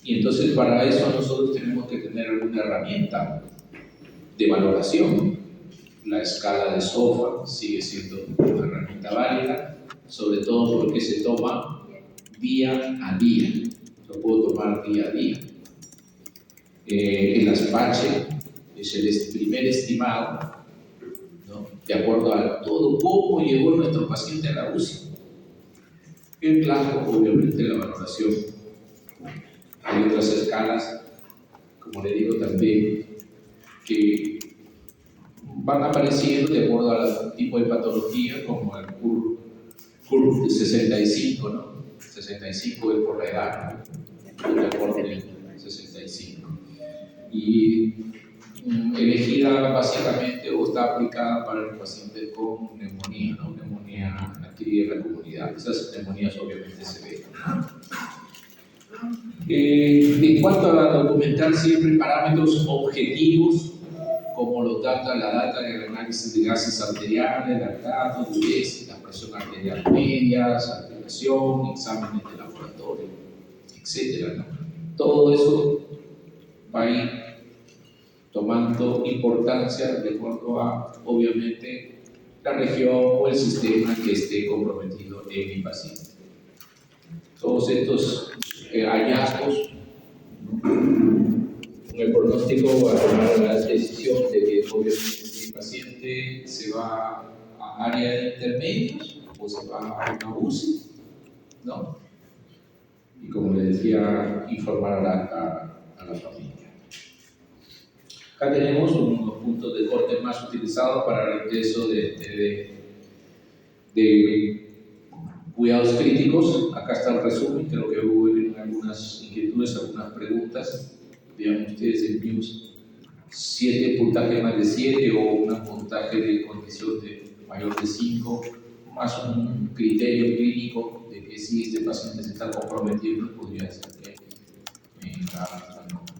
Y entonces para eso nosotros tenemos que tener alguna herramienta de valoración. La escala de SOFA sigue siendo una herramienta válida, sobre todo porque se toma día a día. Lo puedo tomar día a día. El ASPACHE es el primer estimado, ¿no?, de acuerdo a todo cómo llegó nuestro paciente a la UCI. El CLASCO, obviamente, la valoración. Hay otras escalas, como le digo también, que van apareciendo de acuerdo al tipo de patología, como el CUR 65, ¿no? 65 es por la edad, ¿no? De acuerdo al 65. Y elegida básicamente o está aplicada para el paciente con neumonía, ¿no? Neumonía adquirida en la comunidad. Esas neumonías obviamente se ven. En cuanto a documentar siempre parámetros objetivos, como los data, la data del análisis de gases arteriales, lactato, dureza, la presión arterial media, saturación, exámenes de laboratorio, etcétera, ¿no? Todo eso va a ir tomando importancia de acuerdo a, obviamente, la región o el sistema que esté comprometido en el paciente. Todos estos hallazgos, el pronóstico va a tomar la decisión de que obviamente el paciente se va a área de intermedios o se va a una UCI, ¿no? Y como le decía, informar a la familia. Acá tenemos unos puntos de corte más utilizados para el ingreso de cuidados críticos. Acá está el resumen, creo que hubo algunas inquietudes, algunas preguntas. Vean ustedes el MIUS 7, puntaje más de 7 o un puntaje de condición de mayor de 5, más un criterio clínico de que si este paciente se está comprometiendo, podría ser que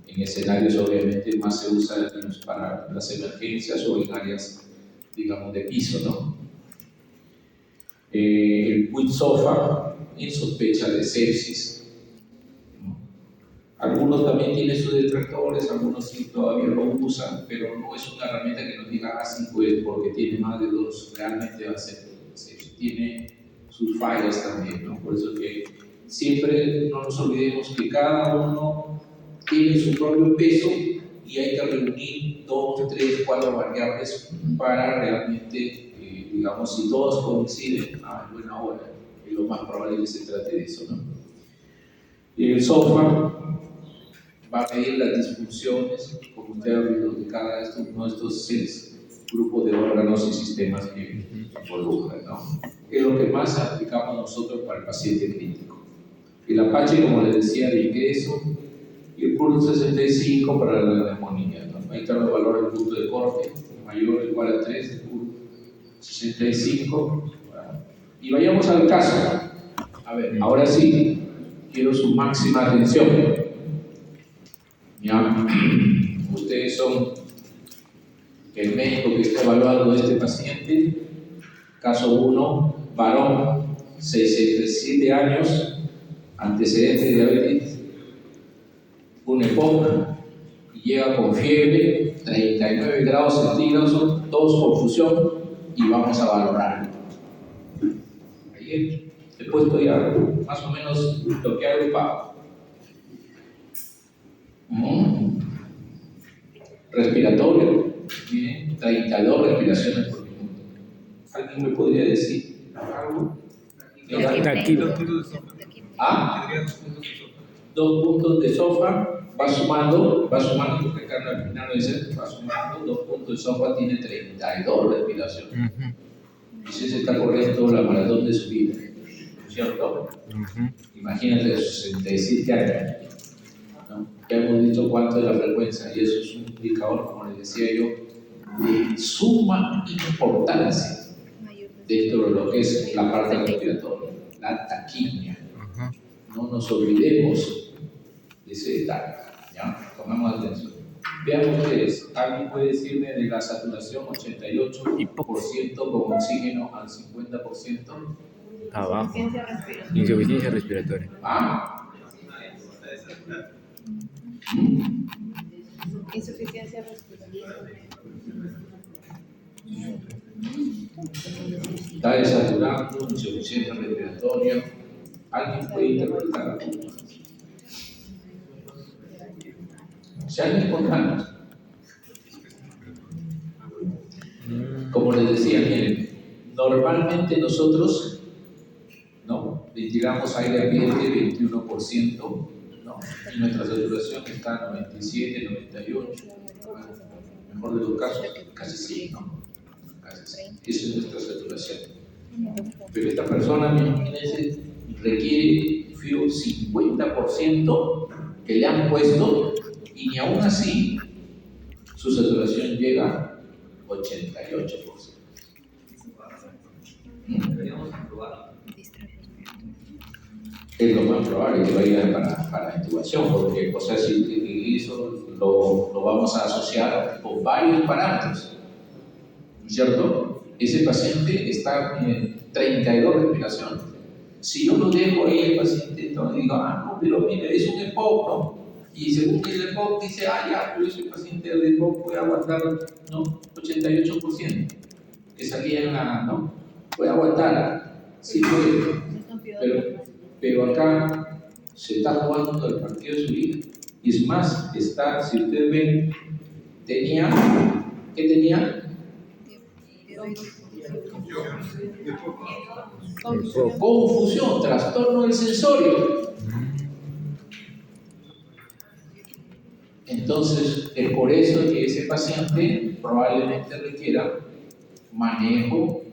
en escenarios obviamente más se usa para las emergencias o en áreas, digamos, de piso, ¿no? El PUID-SOFA en sospecha de sepsis. Algunos también tienen sus detractores, algunos sí todavía lo usan, pero no es una herramienta que nos diga así, pues, porque tiene más de 2, realmente va a ser sepsis. Tiene sus fallas también, ¿no? Por eso que siempre no nos olvidemos que cada uno tiene su propio peso y hay que reunir 2, 3, 4 variables para realmente, digamos, si todos coinciden a buena hora, es lo más probable que se trate de eso, ¿no? El software va a medir las disfunciones, como usted ha visto, de cada uno de estos 6 grupos de órganos y sistemas que involucran, ¿no? Es lo que más aplicamos nosotros para el paciente crítico. El APACHE, como les decía, de ingreso, y el CUR 65 para la neumonía, ¿no? Ahí están los valores del punto de corte, mayor o igual a 3, el CUR 65. Y vayamos al caso. A ver, ahora sí, quiero su máxima atención. Ya, ustedes son el médico que está evaluando a este paciente. Caso 1, varón, 67 años, antecedentes de diabetes, un EPOC, llega con fiebre, 39 grados centígrados, tos, confusión, y vamos a valorar. Ahí he puesto ya más o menos lo que ha agrupado. Respiratorio, bien, 32 respiraciones por minuto. ¿Alguien me podría decir algo? ¿Ah? 2 puntos de SOFA, va sumando, porque acá al final lo dice, va sumando, 2 puntos de SOFA tiene 32 respiraciones. Y si se está corriendo la maratón de su vida, ¿cierto? Imagínate, 67 años. ¿No? Ya hemos dicho cuánto es la frecuencia, y eso es un indicador, como les decía yo, de suma importancia dentro de lo que es la parte respiratoria, la taquimia. No nos olvidemos de ese detalle, ¿ya? Tomemos atención. Vean ustedes, alguien puede decirme de la saturación 88% con oxígeno al 50%. Abajo. Insuficiencia respiratoria. ¿Ah? Insuficiencia respiratoria. Está desaturando, insuficiencia respiratoria. Alguien puede interpretar algo. Si alguien con ganas. Como les decía, miren, normalmente nosotros, ¿no?, ventilamos aire ambiente 21%, ¿no?, y nuestra saturación está a 97, 98, mejor de los casos, casi 100, ¿no? Casi 100. Esa es nuestra saturación. Pero esta persona, imagínense, requiere frío 50% que le han puesto y ni aún así su saturación llega a 88%. Es lo más probable que vaya para intubación, porque, o sea, si eso lo vamos a asociar con varios parámetros, ¿no es cierto? Ese paciente está en 32 respiraciones. Si yo lo dejo ahí, el paciente, entonces digo, no, pero mire, es un EPOC, ¿no? Y según el EPOC dice, ya, pero ese paciente del EPOC puede aguantar, ¿no?, 88%, que salía en la, ¿no? Puede aguantar, sí puede, pero acá se está jugando el partido de su vida. Y es más, está, si ustedes ven, ¿qué tenía? Confusión, trastorno del sensorio. Entonces, es por eso que ese paciente probablemente requiera manejo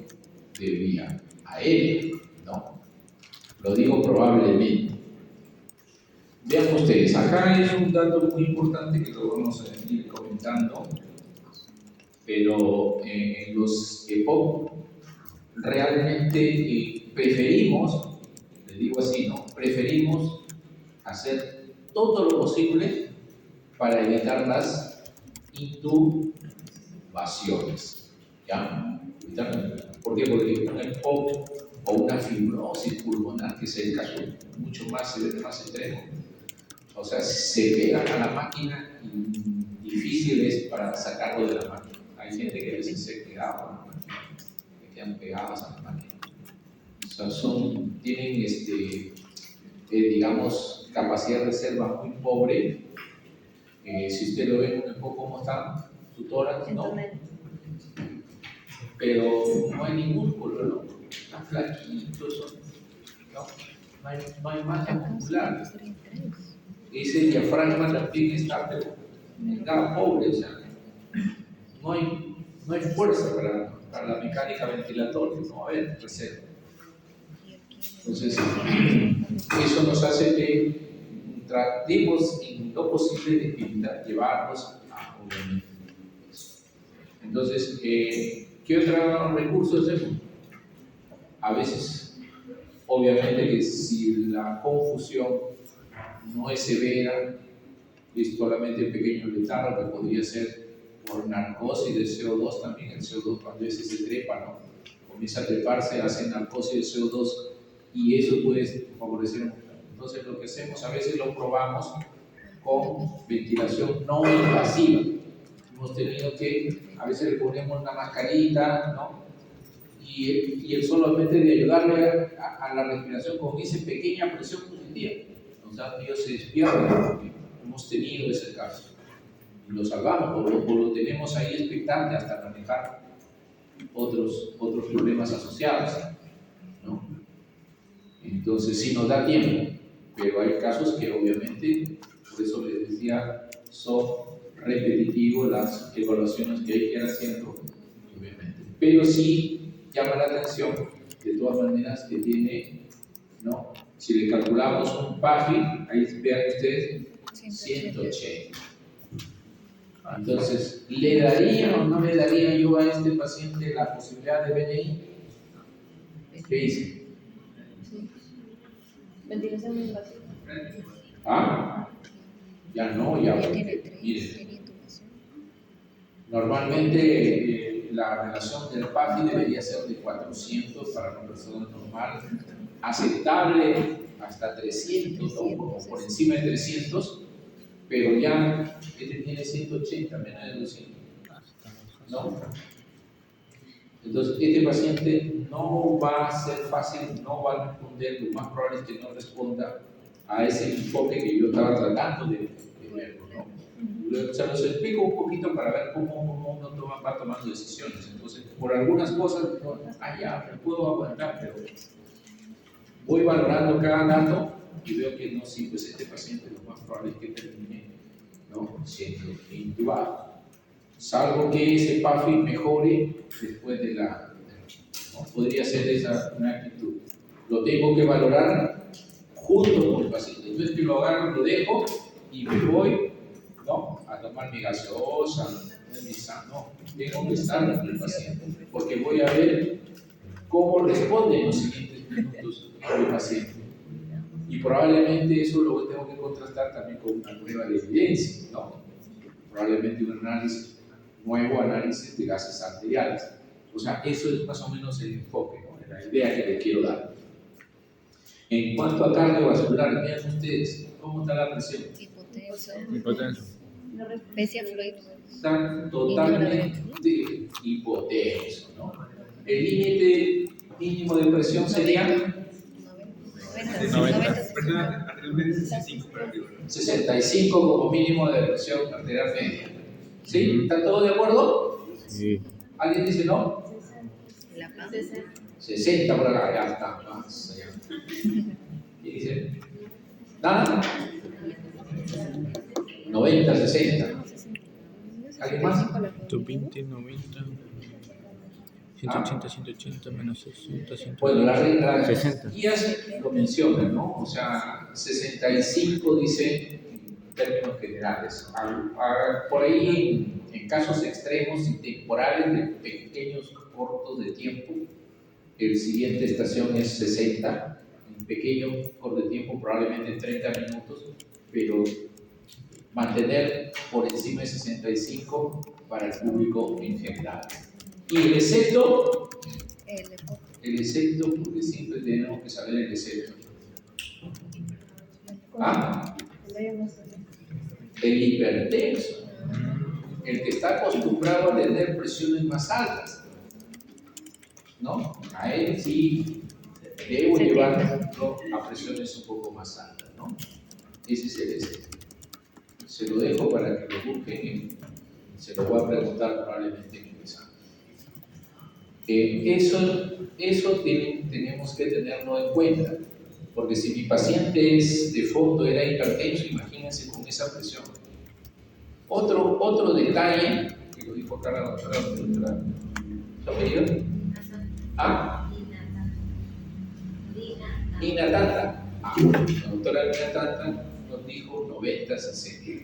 de vía aérea, ¿no? Lo digo probablemente. Vean ustedes, acá es un dato muy importante que lo vamos a ir comentando, pero en los EPOC realmente preferimos, les digo así, ¿no?, preferimos hacer todo lo posible para evitar las intubaciones, ¿ya? ¿Por qué? Porque un EPOC o una fibrosis pulmonar, que es el caso mucho más severo, más extremo, o sea, se pegan a la máquina y difícil es para sacarlo de la máquina. Hay gente que a veces se queda, que quedan pegadas a la máquina. O sea, tienen, digamos, capacidad de reserva muy pobre. Si usted lo ve un poco cómo está su tórax, ¿no? Pero no hay ningún músculo, ¿no? Está flaquito, ¿no? No hay masa muscular. Ese diafragma también está, pero está pobre, o sea, no hay fuerza para la mecánica ventilatoria, no va a haber reserva. Entonces, eso nos hace que tratemos en lo posible de evitar llevarlos a un. Entonces, ¿qué otro recurso hacemos? A veces, obviamente que si la confusión no es severa, es solamente pequeño letargo, que podría ser por narcosis de CO2 también. El CO2 cuando ese se trepa, ¿no?, comienza a treparse, hace narcosis de CO2 y eso puede favorecer. Entonces lo que hacemos, a veces lo probamos con ventilación no invasiva. Hemos tenido que, a veces le ponemos una mascarita, ¿no?, y él solamente de ayudarle a la respiración con esa pequeña presión positiva, los nervios se despiertan. Hemos tenido ese caso y lo salvamos, o lo tenemos ahí expectante hasta manejar otros problemas asociados, ¿no? Entonces sí nos da tiempo, pero hay casos que obviamente, por eso les decía, son repetitivos las evaluaciones que hay que ir haciendo, obviamente. Pero sí llama la atención, de todas maneras, que tiene, ¿no? Si le calculamos un PAFI, ahí vean ustedes, 180. Entonces, ¿le daría o no le daría yo a este paciente la posibilidad de BNI? ¿Qué dice? Ventilación invasiva. Ya no, ya. Miren, normalmente la relación del PAFI debería ser de 400 para una persona normal, aceptable hasta 300 o por encima de 300 pero ya este tiene 180, menos de 200, ¿no? Entonces, este paciente no va a ser fácil, no va a responder, lo más probable es que no responda a ese enfoque que yo estaba tratando de verlo, ¿no? O sea, los explico un poquito para ver cómo uno va tomando decisiones. Entonces, por algunas cosas, ya, me puedo aguantar, pero voy valorando cada dato y veo que no, sí, pues este paciente lo más probable es que termine, ¿no?, siendo intubado. Salvo que ese PAFI mejore después de la... ¿no? Podría ser esa una actitud. Lo tengo que valorar junto con el paciente. No es que lo agarro, lo dejo y me voy, ¿no?, a tomar mi gaseosa, no, tengo que estar con el paciente, porque voy a ver cómo responde en los siguientes minutos el paciente. Y probablemente eso lo tengo que contrastar también con una prueba de evidencia, ¿no? Probablemente un nuevo análisis de gases arteriales. O sea, eso es más o menos el enfoque, ¿no?, la idea que les quiero dar. En cuanto a cardiovascular, vean ustedes cómo está la presión. Hipotenso. Pesia fluido. Está totalmente hipotenso, ¿no? El límite mínimo de presión sería 65 como mínimo de presión arterial media. ¿Sí? ¿Están todos de acuerdo? Sí. ¿Alguien dice no? 60 por acá, ya está, más allá. ¿Qué dice? ¿Nada? 90, 60. ¿Alguien más? 120, 90, 180, 180, menos 60, 180. Bueno, las 60. guías lo mencionan, ¿no? O sea, 65 dice en términos generales. Por ahí, en casos extremos y temporales de pequeños cortos de tiempo, el siguiente estación es 60. En pequeño corto de tiempo, probablemente 30 minutos, pero mantener por encima de 65 para el público en general. Y el excepto, porque siempre tenemos que saber el excepto. El hipertenso, el que está acostumbrado a tener presiones más altas, ¿no? A él sí debo llevarlo a presiones un poco más altas, ¿no? Ese es el excepto. Se lo dejo para que lo busquen, se lo voy a preguntar probablemente en el examen. Eso tenemos que tenerlo en cuenta, porque si mi paciente es de fondo, era hipertenso, imagínense con esa presión. Otro detalle, que lo dijo acá la doctora superior, Nina Tata. La doctora Nina Tata nos dijo 90, 60.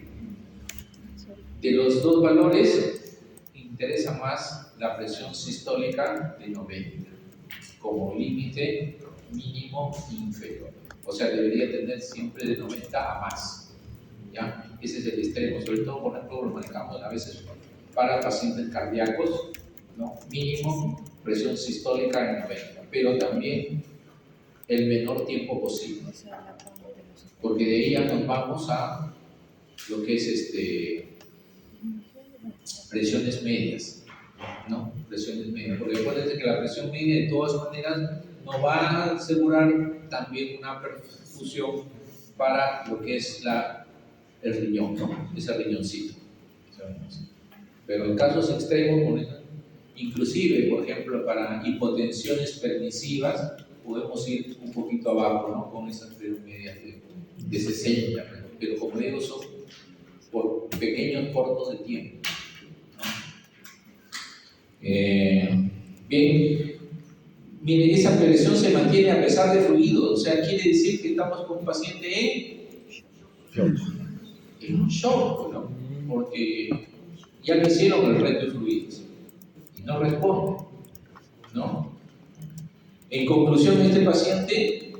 De los dos valores, interesa más la presión sistólica de 90 como límite mínimo inferior. O sea, debería tener siempre de 90 a más. ¿Ya? Ese es el extremo. Sobre todo, por ejemplo, lo manejamos a veces para pacientes cardíacos, ¿no? Mínimo presión sistólica en 90, pero también el menor tiempo posible. Porque de ahí ya nos vamos a lo que es presiones medias, ¿no? Presiones medias, porque acuérdense que la presión media de todas maneras nos va a asegurar también una perfusión para lo que es el riñón, ¿no? Ese riñoncito. Pero en casos extremos, inclusive, por ejemplo, para hipotensiones permisivas, podemos ir un poquito abajo, ¿no?, con esas presiones medias de 60, pero como digo, son por pequeños cortos de tiempo, ¿no? Bien, miren, esa presión se mantiene a pesar de fluido, o sea, quiere decir que estamos con un paciente en shock, ¿no? Porque ya le hicieron el reto de fluidos y no responde, ¿no? En conclusión, este paciente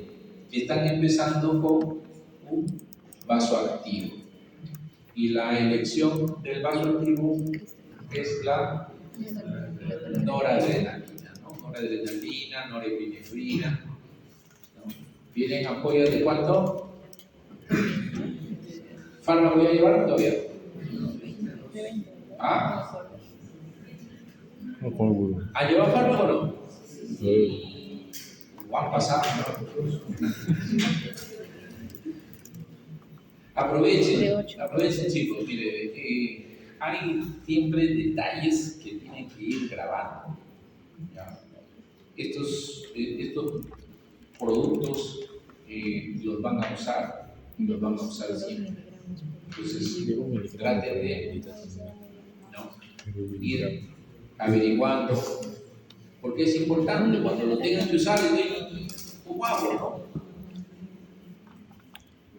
están empezando con un vasoactivo. Y la elección del vasoactivo es la noradrenalina, ¿no? Noradrenalina, norepinefrina, ¿no? ¿Vienen apoyos de cuánto? ¿Fármaco voy a llevar todavía? ¿Ah? ¿Ha llevado fármaco o no? O han pasado, ¿no? Aprovechen chicos, mire, hay siempre detalles que tienen que ir grabando. ¿Ya? Estos productos los van a usar siempre. Entonces, traten de ir averiguando, porque es importante cuando lo tengan que usar, ¿cómo hago, no?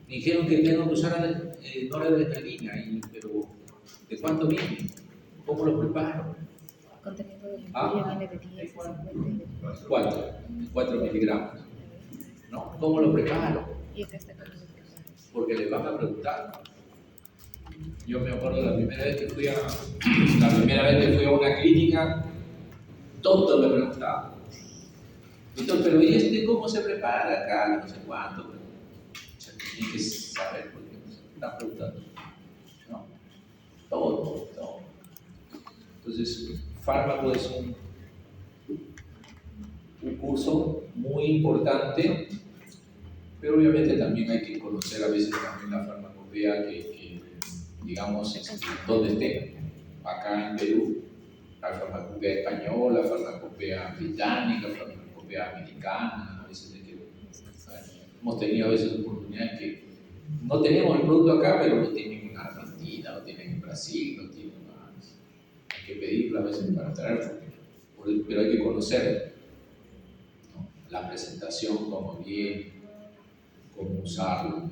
Me dijeron que tengo que usar noradrenalina, pero ¿de cuánto viene? ¿Cómo lo preparo? Contenido de la viene de 10 a 50. 4 miligramos. ¿No? ¿Cómo lo preparo? Y acá está con los Porque les van a preguntar. Yo me acuerdo la primera vez que fui a una clínica, todo me preguntaba. Entonces, pero ¿y cómo se prepara acá? No sé cuánto. O sea, tienen que saber por qué me están preguntando. ¿No? Todo. Entonces, fármaco es un curso muy importante, pero obviamente también hay que conocer a veces también la farmacopea que digamos, donde esté. Acá en Perú, la farmacopea española, la farmacopea británica, la farmacopea americana, a veces hemos tenido a veces oportunidades que no tenemos el producto acá, pero lo tienen en Argentina, lo tienen en Brasil, lo tienen más. Hay que pedirlo a veces para traerlo, pero hay que conocer, ¿no? La presentación, cómo viene, cómo usarlo.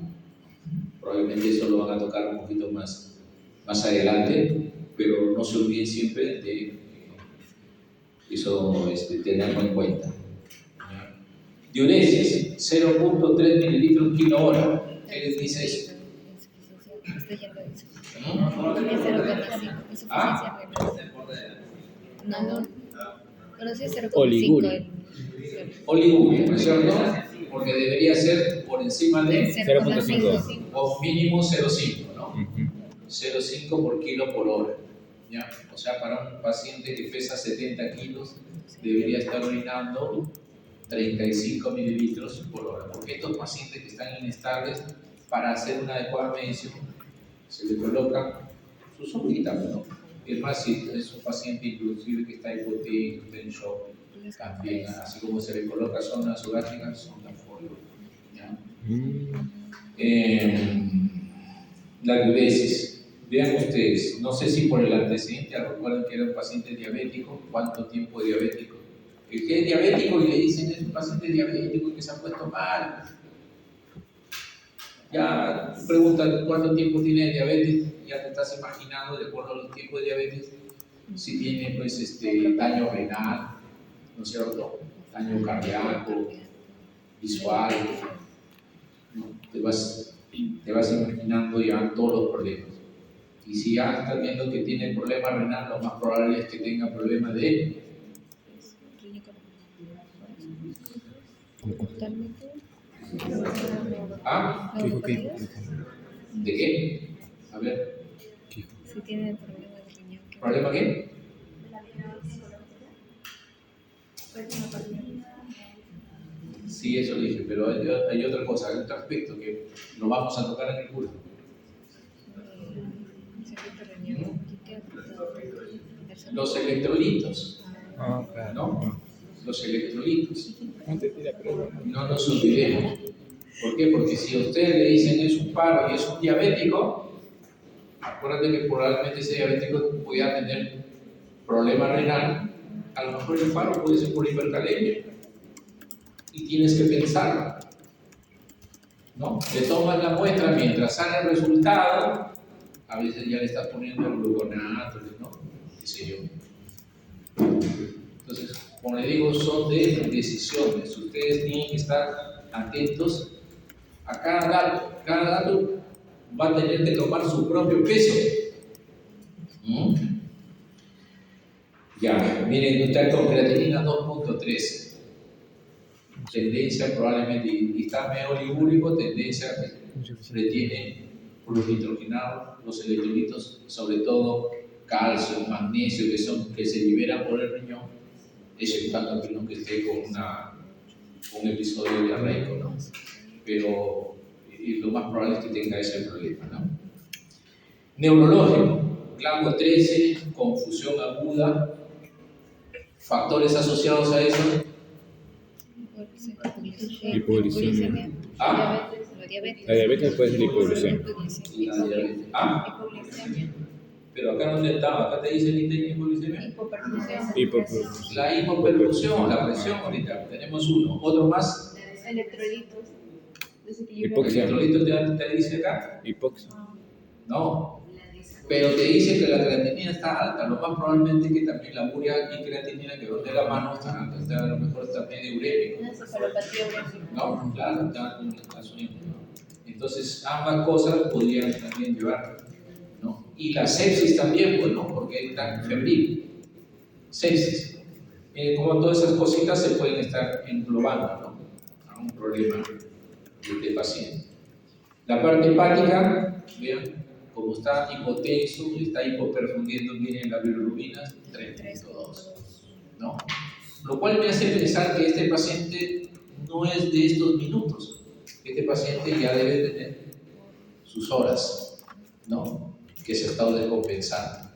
Probablemente eso lo van a tocar un poquito más adelante, pero no se olviden siempre de eso, tenerlo en cuenta. Diuresis, 0.3 mililitros kilo hora. ¿Qué les dice eso? Estoy yendo a eso. Es 0.5. ¿Ah? No. Pero sí es 0.5. Oliguria, ¿no es cierto? Porque debería ser por encima de 0.5 o mínimo 0.5, ¿no? 0.5 por kilo por hora. ¿Ya? O sea, para un paciente que pesa 70 kilos, debería estar orinando 35 mililitros por hora. Porque estos pacientes que están inestables, para hacer una adecuada medición, se le coloca su sonrita, ¿no? Es más, si es un paciente inclusive que está hipotético, está en shock, también, así como se le coloca sonda sugástrica, sonda folio. La diuresis. Vean ustedes, no sé si por el antecedente recuerdan que era un paciente diabético, cuánto tiempo es diabético. El que es diabético y le dicen es un paciente diabético que se ha puesto mal. Ya preguntan cuánto tiempo tiene de diabetes, ya te estás imaginando de acuerdo a los tiempos de diabetes, si tiene pues daño renal, ¿no es cierto? Daño cardíaco, visual, ¿no? Te vas imaginando ya todos los problemas. Y si ya estás viendo que tiene problema renal, lo más probable es que tenga problemas de ¿ah? ¿De qué? A ver. Si tiene problema de riñón. ¿Problema qué? Sí, eso dije, pero hay otra cosa, hay otro aspecto que lo vamos a tocar en el curso. Los electrolitos, ¿no? Los electrolitos. No nos olvidemos. ¿Por qué? Porque si a ustedes le dicen es un paro y es un diabético, acuérdate que probablemente ese diabético pueda tener problema renal. A lo mejor el paro puede ser por hipercalemia. Y tienes que pensarlo, ¿no? Le tomas la muestra mientras sale el resultado, a veces ya le estás poniendo el gluconato, ¿no? Qué sé yo. Entonces, como les digo, son de decisiones. Ustedes tienen que estar atentos a cada dato. Cada dato va a tener que tomar su propio peso. Ya, miren, está con creatinina 2.13. Tendencia probablemente, y está medio ligúrico, tendencia que retiene por los nitrogenados, los electrolitos, sobre todo calcio, magnesio, que se liberan por el riñón, exceptuando que uno que esté con un episodio diarreico, ¿no? Pero lo más probable es que tenga ese problema, ¿no? Neurológico, GLaMO 13, confusión aguda, factores asociados a eso. Hipoglucemia. Ah, La diabetes puede ser hipoglucemia. la diabetes. Ah, pero acá no te estaba, acá te dice ni hipoglucemia. Hipoperfusión. La hipoperfusión, la presión ahorita, tenemos uno. Otro más, Electrolitos. Hipoxia. electrolito te dice acá. Hipoxia. No, pero te dice que la creatinina está alta, lo más probablemente que también la urea y creatinina que van de la mano están altas, a lo mejor está medio urémico. Una encefalopatía urémica. No, claro, está subiendo. Entonces, ambas cosas podrían también llevar, ¿no? Y la sepsis también, pues, ¿no? Porque está febril. Sepsis. Como todas esas cositas se pueden estar englobando, ¿no? A un problema de este paciente. La parte hepática, vean, como está hipotenso, está hipoperfundiendo, miren la bilirrubina, 3.2, ¿no? Lo cual me hace pensar que este paciente no es de estos minutos. Este paciente ya debe tener sus horas, ¿no? Que se ha estado descompensando,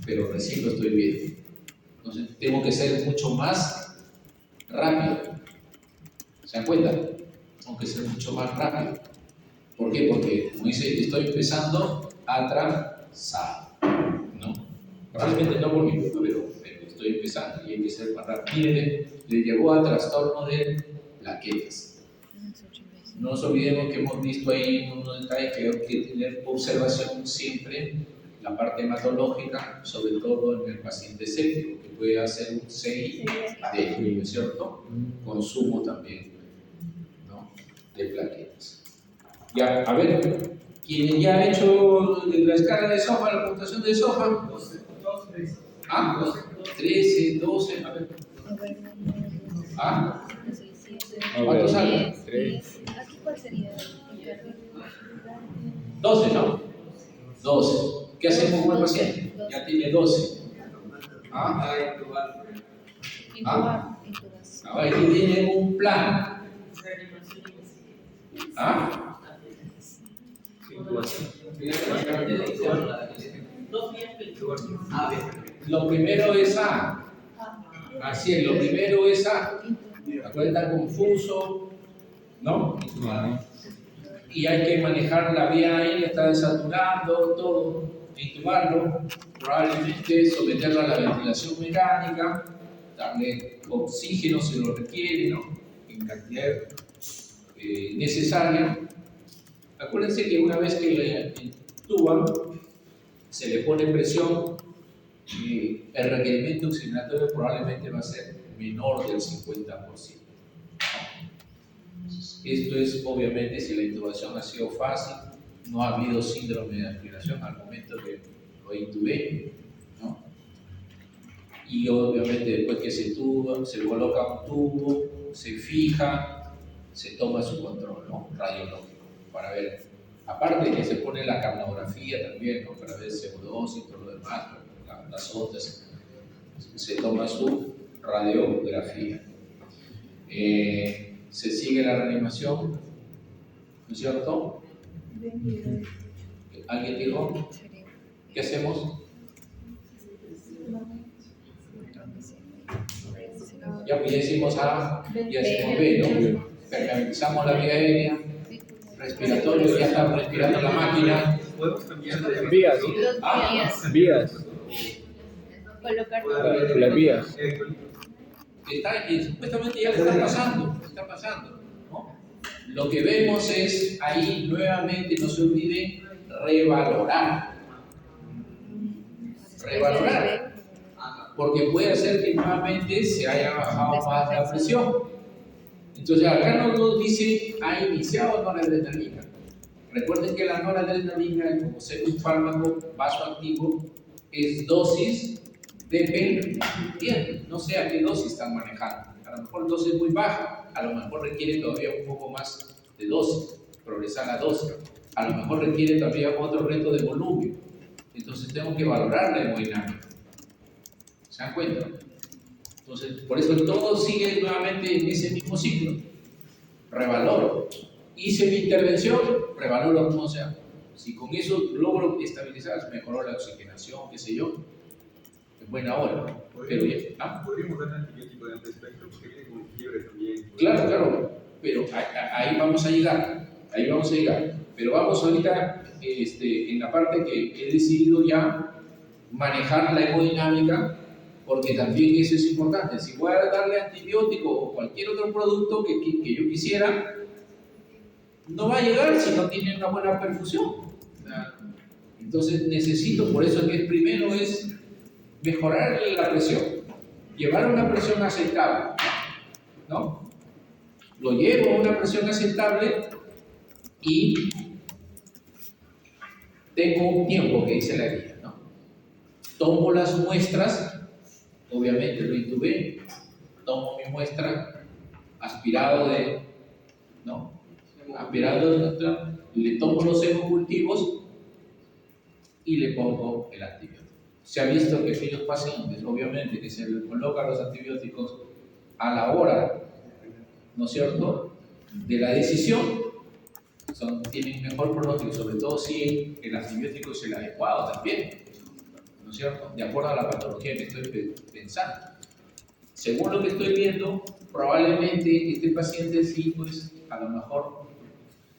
pero recién lo estoy viendo. Entonces, tengo que ser mucho más rápido. ¿Se dan cuenta? Tengo que ser mucho más rápido. ¿Por qué? Porque, como dice, estoy empezando atrasado, ¿no? Probablemente no por mi culpa, pero estoy empezando y hay que ser más rápido. Miren, le llegó a trastorno de plaquetas. No nos olvidemos que hemos visto ahí unos detalles que hay que tener observación siempre, la parte hematológica, sobre todo en el paciente séptico, que puede hacer un 6D, ¿no es cierto? Consumo también, ¿no? De plaquetas. Ya, a ver, quien ya ha hecho la escala de Sofa, la puntuación de Sofa. 12. Ah, 13, 12, a ver. Ah, ¿cuántos salen? 3. ¿Aquí cuál sería? 12, ¿no? 12. ¿Qué hacemos con el paciente? Ya tiene 12. Ah, ahora aquí tiene un plan. ¿Ah? Lo primero es A. Así es, lo primero es A. Acuérdate, está confuso, ¿no? Y hay que manejar la vía aérea, está desaturando todo, intubarlo, probablemente someterlo a la ventilación mecánica, darle oxígeno si lo requiere, ¿no? En cantidad necesaria. Acuérdense que una vez que le intuban, se le pone presión, el requerimiento oxigenatorio probablemente va a ser menor del 50%. Esto es obviamente si la intubación ha sido fácil, no ha habido síndrome de aspiración al momento que lo intubé, ¿no? Y obviamente después que se intuba, se coloca un tubo, se fija, se toma su control, ¿no? Radiológico, para ver, aparte que se pone la capnografía también, ¿no? Para ver CO2 y todo lo demás, las ondas, se toma su radiografía. Se sigue la reanimación, ¿no es cierto? ¿Alguien dijo? ¿Qué hacemos? Ya, pues ya hicimos A, ya hicimos B, ¿no? Permeabilizamos la vía aérea, respiratorio, ya está respirando la máquina. Vías. Ah, Vías. Colocar Las vías. Supuestamente ya le está pasando, ¿no? Lo que vemos es ahí nuevamente, no se olviden, revalorar, porque puede ser que nuevamente se haya bajado más la presión. Entonces acá nos dice, ha iniciado noradrenalina. Recuerden que la noradrenalina, como ser un fármaco vasoactivo, es dosis dependiente, no sé a qué dosis están manejando. A lo mejor dosis muy baja, a lo mejor requiere todavía un poco más de dosis, progresar la dosis. a lo mejor requiere también otro reto de volumen. Entonces tengo que valorar la hemodinámica. ¿Se dan cuenta? Entonces, por eso todo sigue nuevamente en ese mismo ciclo. Revaloro. Hice mi intervención, revaloro como sea. Si con eso logro estabilizar, mejoró la oxigenación, qué sé yo, es buena hora. Pero ya, podríamos dar antibiótico de amplio espectro porque viene con fiebre también. Claro, pero ahí vamos a llegar, Pero vamos ahorita en la parte que he decidido ya manejar la hemodinámica, porque también eso es importante. Si voy a darle antibiótico o cualquier otro producto que yo quisiera, no va a llegar si no tiene una buena perfusión. Entonces necesito, por eso que primero es mejorar la presión, llevar una presión aceptable, ¿no? Lo llevo a una presión aceptable y tengo un tiempo que dice la guía, ¿no? Tomo las muestras, obviamente lo intubé, tomo mi muestra, aspirado le tomo los hemocultivos y le pongo el antibiótico. Se ha visto que aquellos pacientes, obviamente, que se les colocan los antibióticos a la hora, ¿no es cierto?, de la decisión, tienen mejor pronóstico, sobre todo si el antibiótico es el adecuado también, ¿no es cierto?, de acuerdo a la patología que estoy pensando. Según lo que estoy viendo, probablemente este paciente sí, pues, a lo mejor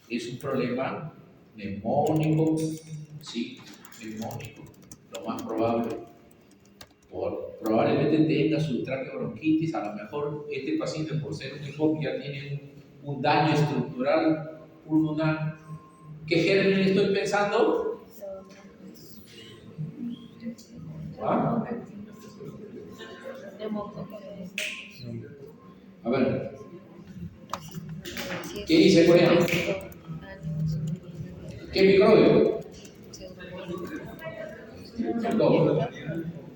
es un problema neumónico, sí, neumónico, lo más probable. Probablemente tenga su traqueobronquitis, a lo mejor este paciente por ser un EPOC ya tiene un daño estructural pulmonar. ¿Qué germen estoy pensando? ¿Ah? A ver, ¿qué dice por ahí? ¿Qué microbio? No.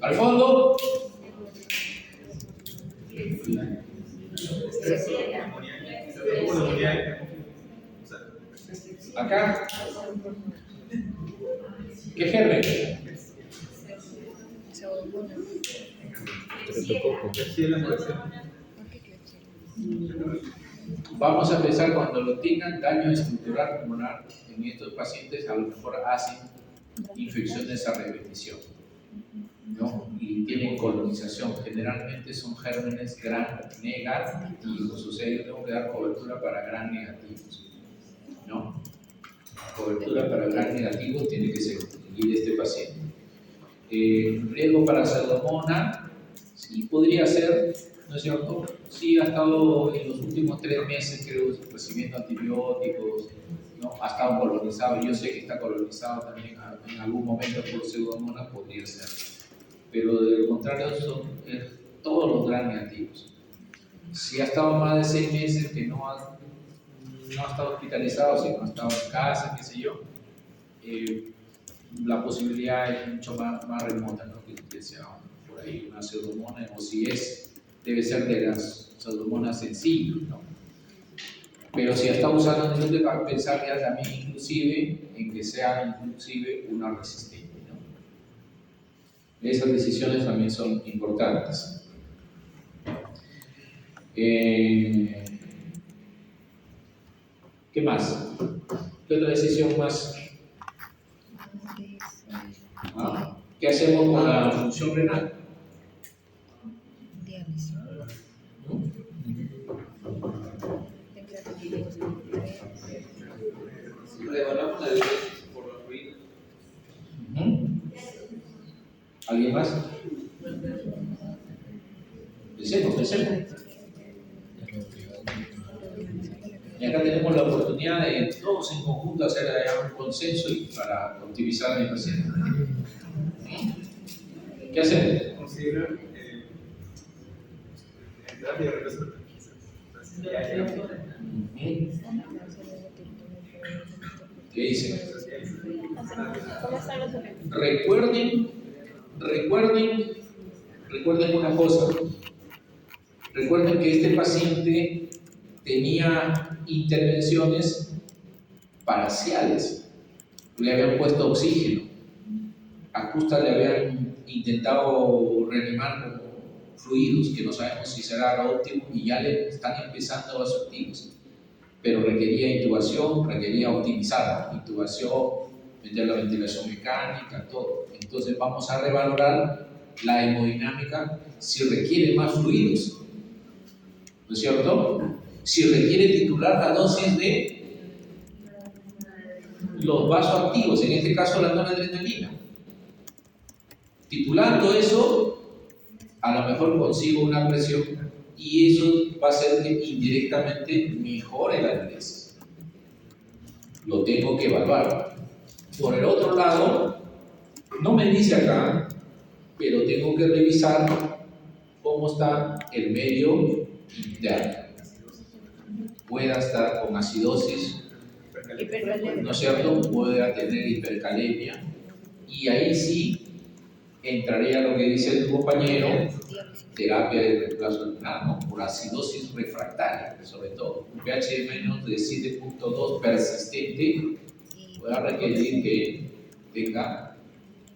Al fondo. Acá. ¿Qué germen? Vamos a empezar cuando lo tengan daño estructural pulmonar en estos pacientes, a lo mejor hacen infecciones a repetición, ¿no? Y tienen colonización. Generalmente son gérmenes gram negativos, o sea, yo tengo que dar cobertura para gram negativos, ¿no? Cobertura para gram negativos tiene que seguir este paciente. Riesgo para pseudomonas, sí podría ser, ¿no es cierto? Sí ha estado en los últimos 3 meses, creo, recibiendo antibióticos, ¿no? Ha estado colonizado, yo sé que está colonizado también en algún momento por pseudomonas, podría ser. Pero de lo contrario son todos los gram negativos. Si ha estado más de 6 meses que no ha estado hospitalizado, sino ha estado en casa, qué sé yo, la posibilidad es mucho más remota, ¿no? Que sea por ahí una pseudomona, o si debe ser de las pseudomonas sencillas, ¿no? Pero si está usando antibióticos, hay que pensar ya también inclusive en que sea inclusive una resistente, ¿no? Esas decisiones también son importantes. ¿Qué más? ¿Qué otra decisión más? ¿Qué hacemos con la función renal? Diálisis. Revalamos la diálisis por la ruina. ¿Alguien más? Pensemos. Y acá tenemos la oportunidad de todos en conjunto hacer un consenso y para optimizar a mi paciente. ¿Qué hacemos? Considerar terapia de regreso. ¿Qué dice? ¿Cómo están los efectos? Recuerden una cosa. Recuerden que este paciente tenía intervenciones parciales. le habían puesto oxígeno. A Custa le habían intentado reanimar con fluidos, que no sabemos si será lo óptimo, y ya le están empezando los activos. Pero requería intubación, requería optimizar intubación, meter la ventilación mecánica, todo. Entonces vamos a revalorar la hemodinámica si requiere más fluidos, ¿no es cierto? Si requiere titular la dosis de los vasoactivos, en este caso la noradrenalina. Titulando eso, a lo mejor consigo una presión y eso va a hacer que indirectamente mejore la diuresis. Lo tengo que evaluar. Por el otro lado, no me dice acá, pero tengo que revisar cómo está el medio interno. Pueda estar con acidosis, ¿no es cierto? Pueda tener hipercalemia, y ahí sí entraría lo que dice tu compañero, terapia de reemplazo renal, ¿no? Por acidosis refractaria, sobre todo. Un pH menos de 7.2 persistente pueda requerir que tenga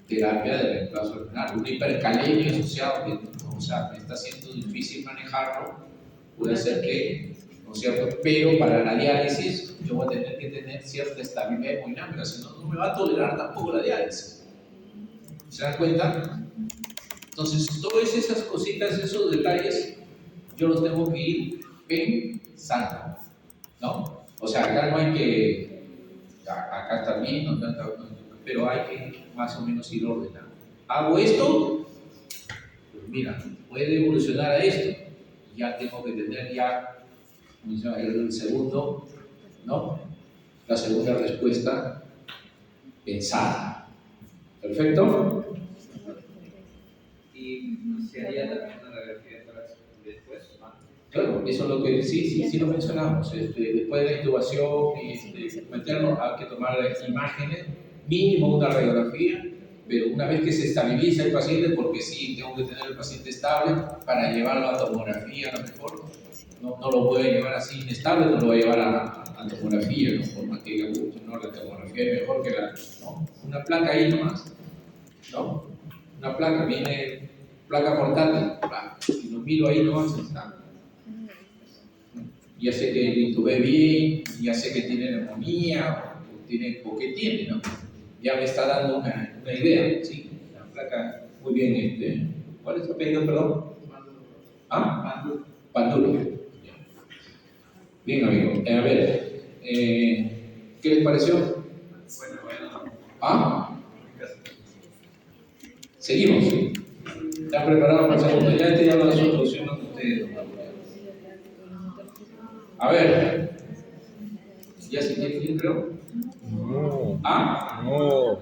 terapia de reemplazo renal. Una hipercalemia asociada, o sea, me está siendo difícil manejarlo, puede ser que, ¿no es cierto? Pero para la diálisis yo voy a tener que tener cierta estabilidad hemodinámica, si no, no me va a tolerar tampoco la diálisis. ¿Se dan cuenta? Entonces, todas esas cositas, esos detalles, yo los tengo que ir pensando, ¿no? O sea, acá no hay que, acá está bien, no, pero hay que más o menos ir ordenando. Hago esto, pues mira, puede evolucionar a esto. Ya tengo que tener ya el segundo, ¿no? La segunda respuesta pensada. ¿Perfecto? Y se haría también una radiografía de tórax después. Claro, eso es lo que sí lo mencionamos. Después de la intubación, meterlo, hay que tomar imágenes, mínimo una radiografía, pero una vez que se estabiliza el paciente, porque sí, tengo que tener el paciente estable para llevarlo a tomografía, a lo mejor. No lo puedo llevar así inestable, no lo voy a llevar a tomografía, ¿no? Por más que diga mucho, ¿no? La tomografía es mejor que la, ¿no? Una placa ahí nomás, ¿no? Una placa, viene placa portátil, y lo miro ahí nomás, está. Ya sé que lo intubé bien, ya sé que tiene neumonía, o que tiene, ¿no? Ya me está dando una idea, ¿sí? La placa, muy bien, ¿cuál es tu apellido, perdón? ¿Ah? Pandulo. Bien, amigo. A ver, ¿qué les pareció? Bueno. ¿Ah? Seguimos. ¿Están preparados para el segundo? Ya te llamo la solución de ustedes. A ver. ¿Ya se quieren ir, creo? No. ¿Ah? No. ¿O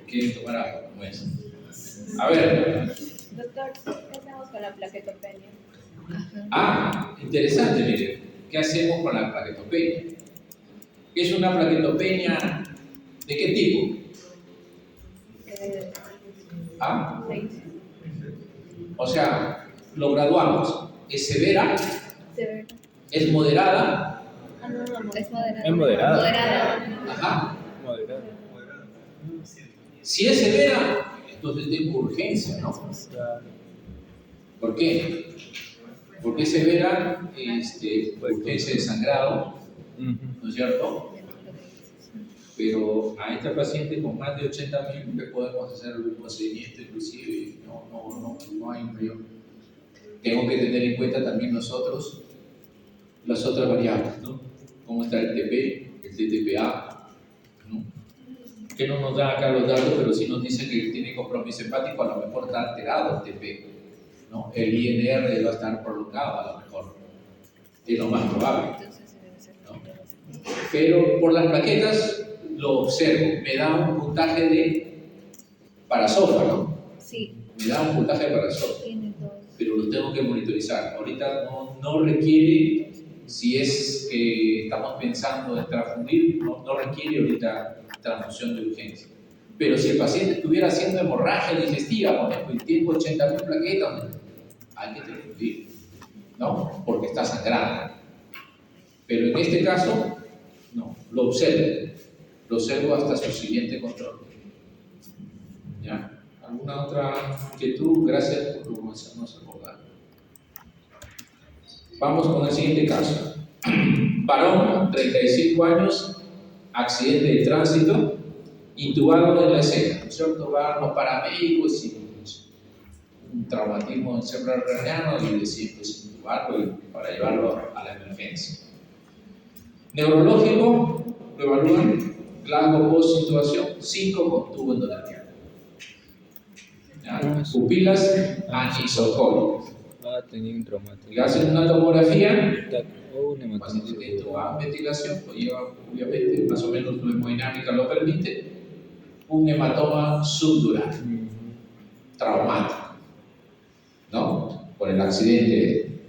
quieren tomar agua? Bueno. A ver. Doctor, ¿qué hacemos con la plaquetopenia? Ah, interesante, mire. ¿Qué hacemos con la plaquetopenia? ¿Es una plaquetopenia de qué tipo? ¿Ah? O sea, lo graduamos. ¿Es severa? Severa. ¿Es moderada? Es moderada. Es moderada. Moderada. Ajá. Moderado. Si es severa, entonces tengo urgencia, ¿no? ¿Por qué? Porque es severa, urgencia de sangrado, ¿no es cierto? Pero a esta paciente con más de 80.000 podemos hacer un procedimiento, inclusive no hay mayor. Tengo que tener en cuenta también nosotros las otras variables, ¿no? Cómo está el TP, el TTPA, ¿no? Que no nos da acá los datos, pero sí nos dice que tiene compromiso hepático, a lo mejor está alterado el TP, ¿no? El INR va a estar prolongado, a lo mejor, es lo más probable, ¿no? Pero por las plaquetas lo observo, me da un puntaje de parasófago, Sí. me da un puntaje de parasófago, Tiene dos. pero lo tengo que monitorizar. Ahorita no requiere, si es que estamos pensando en transfundir, no requiere ahorita transfusión de urgencia. Pero si el paciente estuviera haciendo hemorragia digestiva, por ejemplo, y tengo 80.000 plaquetas, hay que transfundir, ¿no? Porque está sangrando. Pero en este caso, no, lo observo. lo observo hasta su siguiente control. ¿Ya? ¿Alguna otra inquietud? Gracias por hacernos acordar. Vamos con el siguiente caso. Varón, 35 años, accidente de tránsito, intubado en la escena, ¿no es cierto? Van los paramédicos y un traumatismo cerebral craneano y deciden pues intubarlo para llevarlo a la emergencia. Neurológico, lo evalúan, largo post-intubación, 5 con tubo endotelial. Pupilas anisocólicas. Tenía un traumatismo. Le hacen una tomografía, Un el paciente que hematoma. toma ventilación, lo lleva obviamente, más o menos su hemodinámica lo permite, un hematoma subdural, traumático, ¿no? Por el accidente.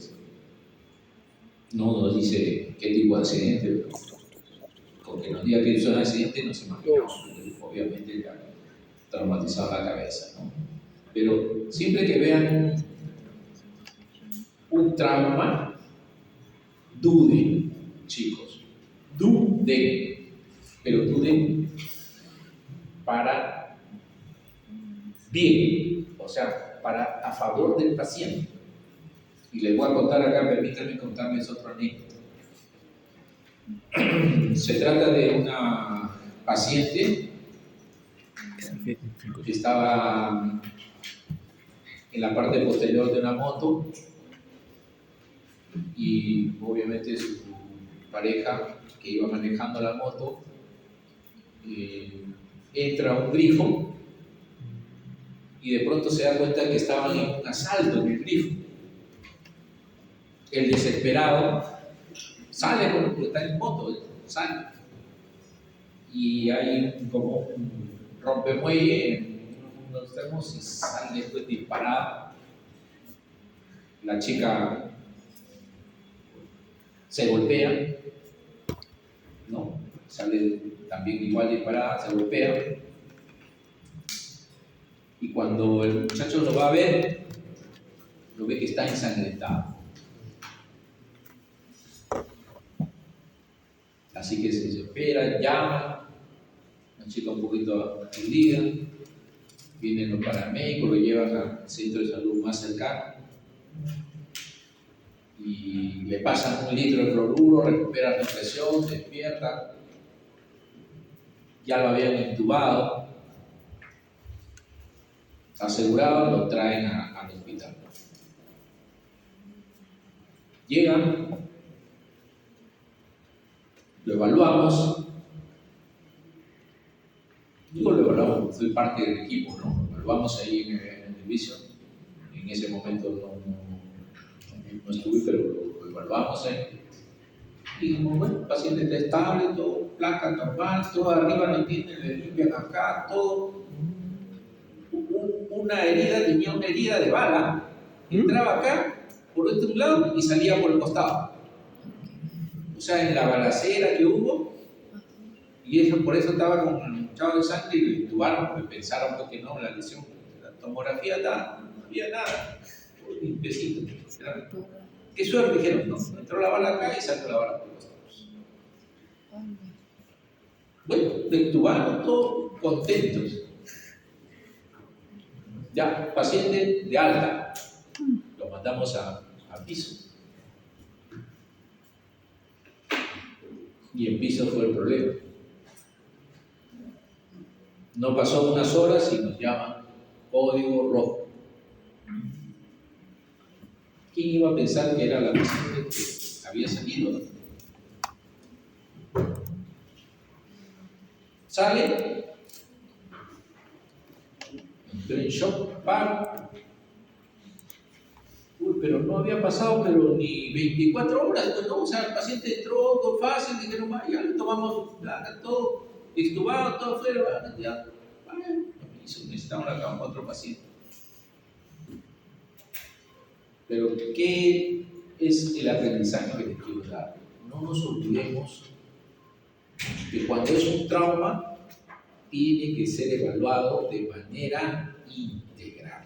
No nos dice qué tipo de accidente, pero porque nos diga que es un accidente no se imagina, obviamente ya traumatizado la cabeza, ¿no? Pero siempre que vean un trauma, duden, chicos, duden, pero duden para bien, o sea, para a favor del paciente. Y les voy a contar acá, permítanme contarles otra anécdota. Se trata de una paciente que estaba en la parte posterior de una moto y obviamente su pareja que iba manejando la moto entra a un grifo y de pronto se da cuenta que estaban en un asalto en el grifo. El desesperado sale porque está en moto, sale y hay como un rompemuelle en uno de los termos y sale después disparada. La chica se golpea, ¿no? Sale también igual disparada, se golpea. Y cuando el muchacho lo va a ver, lo ve que está ensangrentado. Así que se desespera, llama, la chica un poquito aturdida, vienen los paramédicos, lo llevan al centro de salud más cercano y le pasan 1 litro de cloruro, recupera la presión, despierta, ya lo habían intubado, asegurado, lo traen al hospital. Llegan, lo evaluamos. Digo lo evaluamos, soy parte del equipo, ¿no? Lo evaluamos ahí en el servicio. En ese momento no estuve, pero lo evaluamos ahí. Y dijimos, bueno, paciente está estable, todo, placa normal, todo arriba no tiene, le limpian acá, todo. Tenía una herida de bala, entraba acá, por este lado y salía por el costado. O sea, en la balacera que hubo, y eso, por eso estaba con el hinchado de sangre y lo intubaron porque pensaron que no, la lesión, la tomografía no había nada, limpiecito. Qué suerte, dijeron, no, entró la bala acá y salió la bala por los ojos. Bueno, lo intubaron todos contentos. Ya, paciente de alta, lo mandamos a piso. Y en piso fue el problema. No pasó unas horas y nos llaman código rojo. ¿Quién iba a pensar que era la paciente que había salido? Sale, entró en shock, paro. Pero no había pasado pero ni 24 horas, ¿no? O sea, el paciente entró, todo fácil, dijeron, ya le tomamos placa, todo, extubado, todo fuera, ya, necesitamos la cama para otro paciente. Pero, ¿qué es el aprendizaje que les quiero dar? No nos olvidemos que cuando es un trauma, tiene que ser evaluado de manera integral.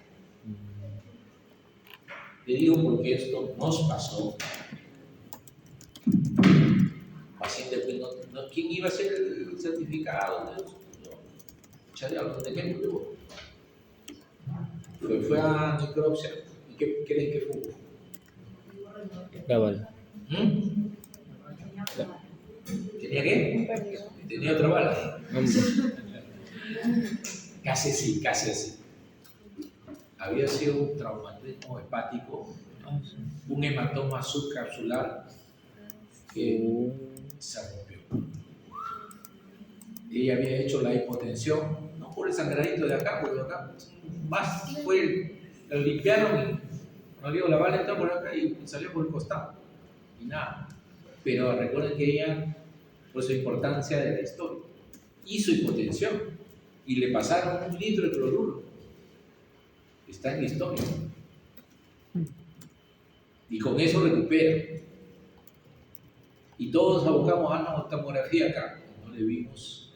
Le digo porque esto nos pasó paciente, pues, ¿quién iba a hacer el certificado? ¿De qué murió? Fue a necropsia. ¿Y qué creen que fue? La bala. ¿Tenía qué? Perdió. Tenía otra bala. Hombre. Casi así, casi así. Había sido un traumatismo hepático, un hematoma subcapsular que se rompió. Ella había hecho la hipotensión, no por el sangradito de acá, porque acá más fue, lo limpiaron y no digo, la bala entró por acá y salió por el costado. Y nada. Pero recuerden que ella, por su importancia de la historia, hizo hipotensión y le pasaron 1 litro de cloruro. Está en la historia. Y con eso recupera. Y todos abocamos a una tomografía acá. No le vimos.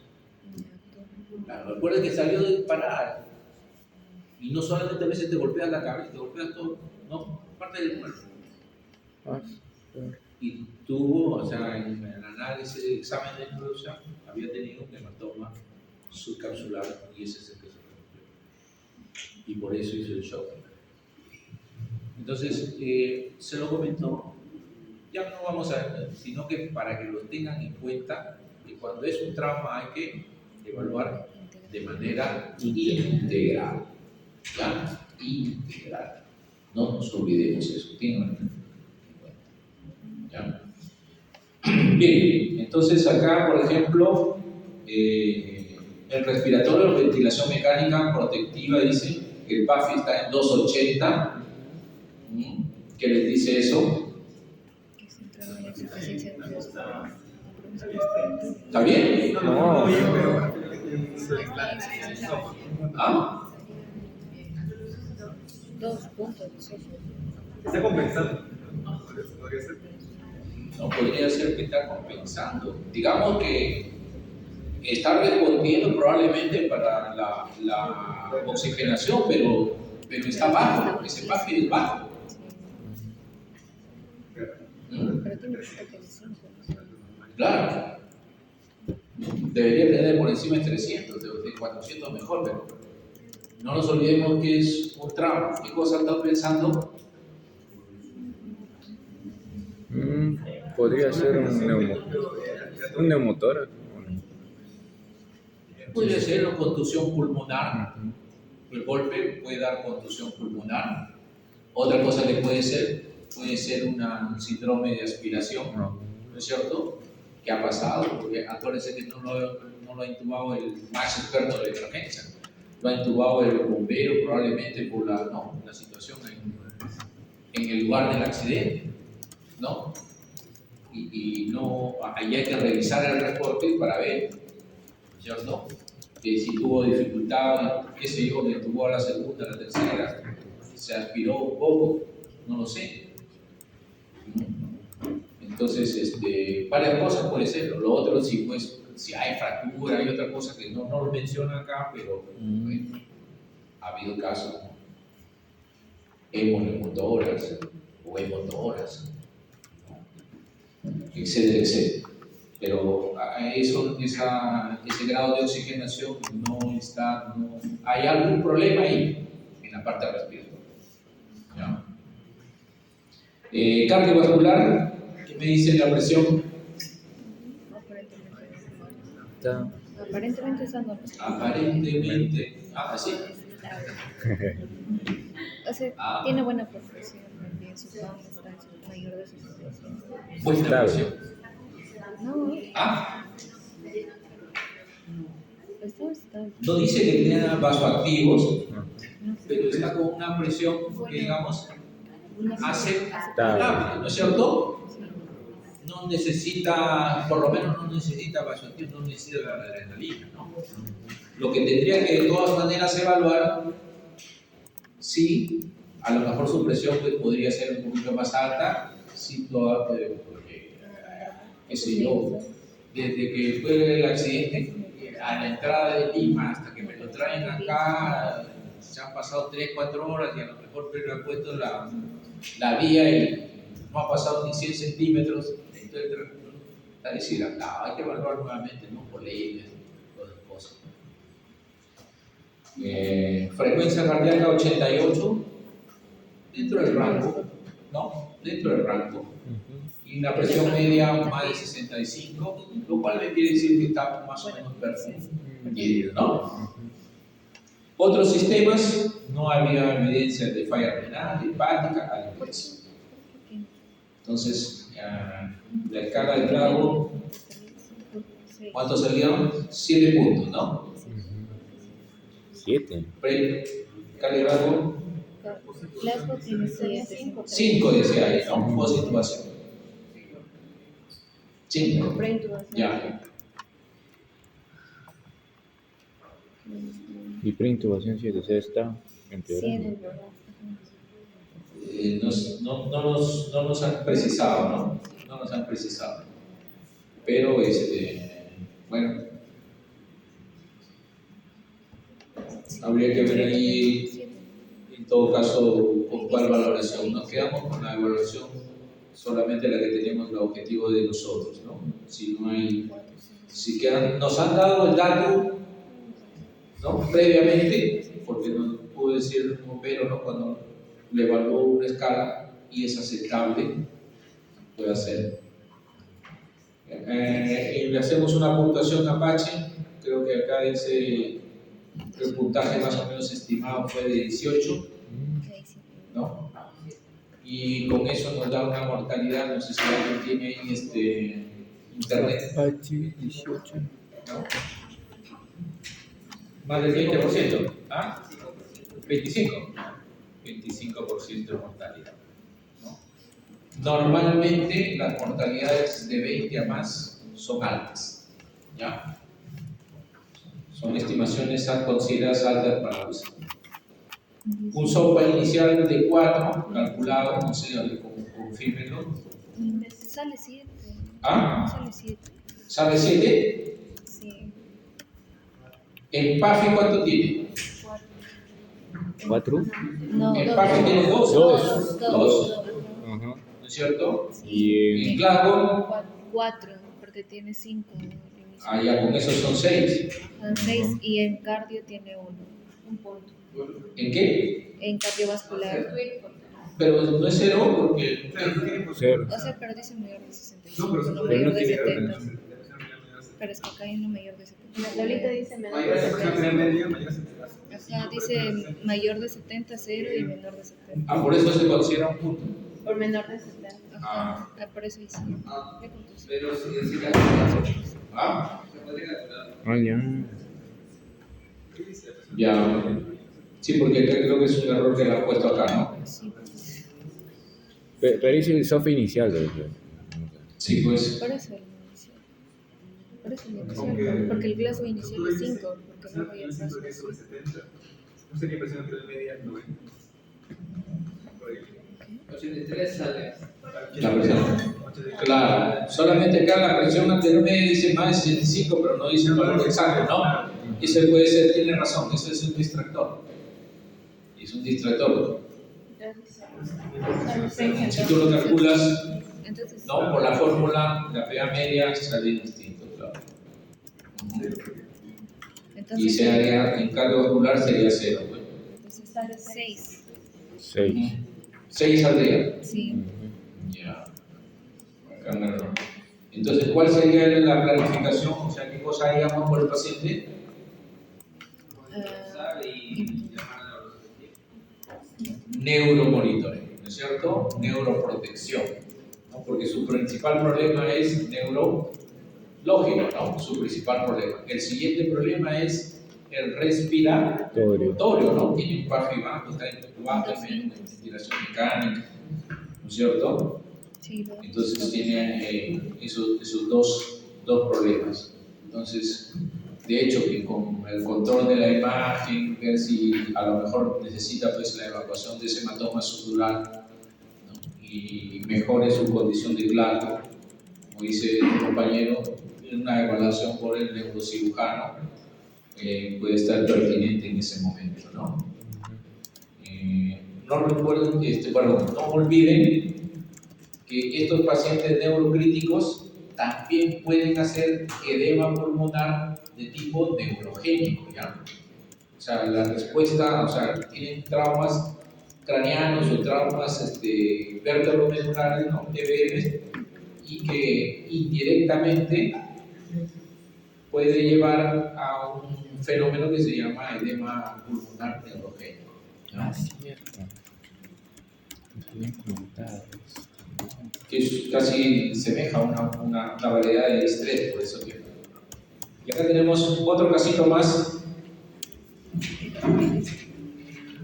Claro, recuerda que salió de parada. Y no solamente a veces te golpeas la cabeza, te golpeas todo. No, parte del cuerpo. Y tuvo, o sea, en el análisis, el examen de necropsia, había tenido un hematoma subcapsular y ese es el que se rompió. Y por eso hizo el shock. Entonces, se lo comentó. Ya no vamos a, sino que para que lo tengan en cuenta, que cuando es un trauma hay que evaluar de manera integral. ¿Ya? Integral. No nos olvidemos eso. Tengan en cuenta. ¿Ya? Bien, entonces acá, por ejemplo, el respiratorio de ventilación mecánica protectiva dice que el PAFI está en 280. ¿Qué les dice eso? ¿Está bien? No. ¿Ah? 2 puntos. Está compensando. Podría ser. No podría ser que está compensando. Digamos que está respondiendo probablemente para la oxigenación, pero está bajo, ese PAFI es bajo. Pero tiene que ser que el 5. Claro. Debería tener por encima de 300, de 400 mejor, pero no nos olvidemos que es un trauma. ¿Qué cosa estás pensando? Podría ser un neumotórax. Puede ser una contusión pulmonar. El golpe puede dar contusión pulmonar. Otra cosa que puede ser un síndrome de aspiración, ¿no es cierto? ¿Qué ha pasado? Porque acuérdense que no lo ha intubado el más experto de emergencia, lo ha intubado el bombero probablemente por la situación en el lugar del accidente, ¿no? Y no, ahí hay que revisar el reporte para ver, ¿cierto? Que si tuvo dificultad, qué sé yo, le intubó a la segunda, a la tercera, se aspiró un poco, no lo sé. Entonces, varias cosas puede ser. Lo otro, sí, pues, si hay fractura, hay otra cosa que no lo menciona acá, pero bueno, ha habido casos, ¿no? Hemonemotoras o hemotoras, etcétera, etcétera. Pero ese grado de oxigenación hay algún problema ahí en la parte respiratoria. ¿Ya? Cardiovascular, ¿qué me dice la presión? Aparentemente está normal. Aparentemente, sí. O sea, tiene buena progresión también, su PAM está en su mayor de sus progresiones. Buena presión. No, está estable. No dice que tenga vasoactivos, pero está con una presión que, digamos, aceptable, ¿no es cierto? No necesita, por lo menos no necesita vasoactivos, no necesita la adrenalina, ¿no? Lo que tendría que de todas maneras evaluar, si a lo mejor su presión pues, podría ser un poquito más alta, si qué sé yo, desde que fue el accidente a la entrada de Lima hasta que me lo traen acá, se han pasado 3-4 horas y a lo mejor me han puesto la vía y no ha pasado ni 100 centímetros, entonces a decir, hay que evaluar nuevamente, ¿no? Por leyes, todas las cosas. Frecuencia cardíaca 88, dentro del rango, ¿no? Dentro del rango. Y una presión media más de 65, lo cual me quiere decir que está más o menos perfecto, ¿no? Otros sistemas, no había evidencia de falla renal, hepática, alimentación. Entonces, la escala de Glasgow, ¿cuántos salieron? 7 puntos, ¿no? 7. Escala de Glasgow, Glasgow tiene 7. 5 decía ahí, ¿no? Post-intubación. 5. Preintubación. Ya. Y preintubación 7, o sea, está empeorando. No nos han precisado, ¿no? No nos han precisado. Pero, bueno, habría que ver ahí, en todo caso, con cuál valoración. Nos quedamos con la evaluación solamente la que tenemos el objetivo de nosotros, ¿no? Si no hay, nos han dado el dato, ¿no? Previamente, porque nos pudo decir el bombero, ¿no? Cuando le evaluó una escala y es aceptable, puede hacer. Le hacemos una puntuación Apache, creo que acá dice el puntaje más o menos estimado fue de 18, ¿no? Y con eso nos da una mortalidad, no sé si alguien tiene ahí internet. Apache 18. ¿No? Más del 20%, ¿ah? 25% de mortalidad, ¿no? Normalmente las mortalidades de 20 a más son altas, ¿ya? Son estimaciones consideradas altas para usar. Un software inicial de 4 calculado, no sé, confírmenlo. Sale 7. ¿Ah? Sale 7. ¿Sabe 7? Sí. ¿El PAFI cuánto tiene? 4. No, El PAFI tiene 2. Dos. 2, Ajá. ¿no es cierto? Y En Glasgow, 4, porque tiene 5. ya con eso son 6. Son 6 y en cardio tiene 1. Un punto. ¿En qué? En cardiovascular. Pero no es 0 porque... cero. O sea, pero dice mayor de 65. No, pero no pero mayor no de tiene 70. Pero es que acá hay uno mayor de 70. La tablita dice menor de Mayor a 70. media, mayor a 70. Acá dice mayor de 70, 0 y menor de 70. Por eso se considera un punto. Por menor de 70. Ajá. Por eso dice. ¿Qué puntos? Pero si calculamos, ¿Ah? se podría calcular. Ah, ya. Ya. Sí, porque acá creo que es un error que le han puesto acá, ¿no? Sí. Pero es el software inicial de Sí, pues. Por eso el inicial. Por eso el inicial. Porque el Glasgow inicial es 5. Porque luego ya ¿Sabes? pasó. Sobre 70. No sería impresionante que la media 90. Por ahí. 83 sale. La presión. Claro, solamente acá la presión anterior media dice más de 65, pero no dice el valor exacto, ¿no? Ese puede ser, tiene razón, ese es un distractor. Es un distractor. Si tú lo calculas, Entonces, ¿no? Por la fórmula, la PA media sale distinto, claro. Y entonces, se haría, en cardiovascular sería 0, pues. entonces sale 6. 6. 6 saldría. Sí. Ya. Acá un error. Entonces, ¿cuál sería la planificación? O sea, ¿qué cosa haríamos por el paciente? Sabe y llamar a los Neuromonitoring, ¿no es cierto? Neuroprotección, ¿no? Porque su principal problema es neurológico, ¿no? Su principal problema. El siguiente problema es el respiratorio, ¿no? Tiene un PAFI bajo, está intubado, tiene ventilación mecánica, ¿no es cierto? Sí. Entonces tiene esos dos problemas. Entonces, de hecho, que con el control de la imagen, ver si a lo mejor necesita pues la evacuación de ese hematoma subdural, ¿no? Y mejore su condición de Glasgow, como dice el compañero, una evaluación por el neurocirujano puede estar pertinente en ese momento, ¿no? No recuerden, no olviden que estos pacientes neurocríticos también pueden hacer edema pulmonar de tipo neurogénico, ¿ya? O sea, la respuesta, o sea, tienen traumas craneanos o traumas vertebromedulares, ¿no? TBM, y que indirectamente puede llevar a un fenómeno que se llama edema pulmonar neurogénico, ¿no? Ah, cierto. Me habían comentado eso. Que es casi semeja a una variedad de estrés por eso tiempo. Y acá tenemos otro casito más.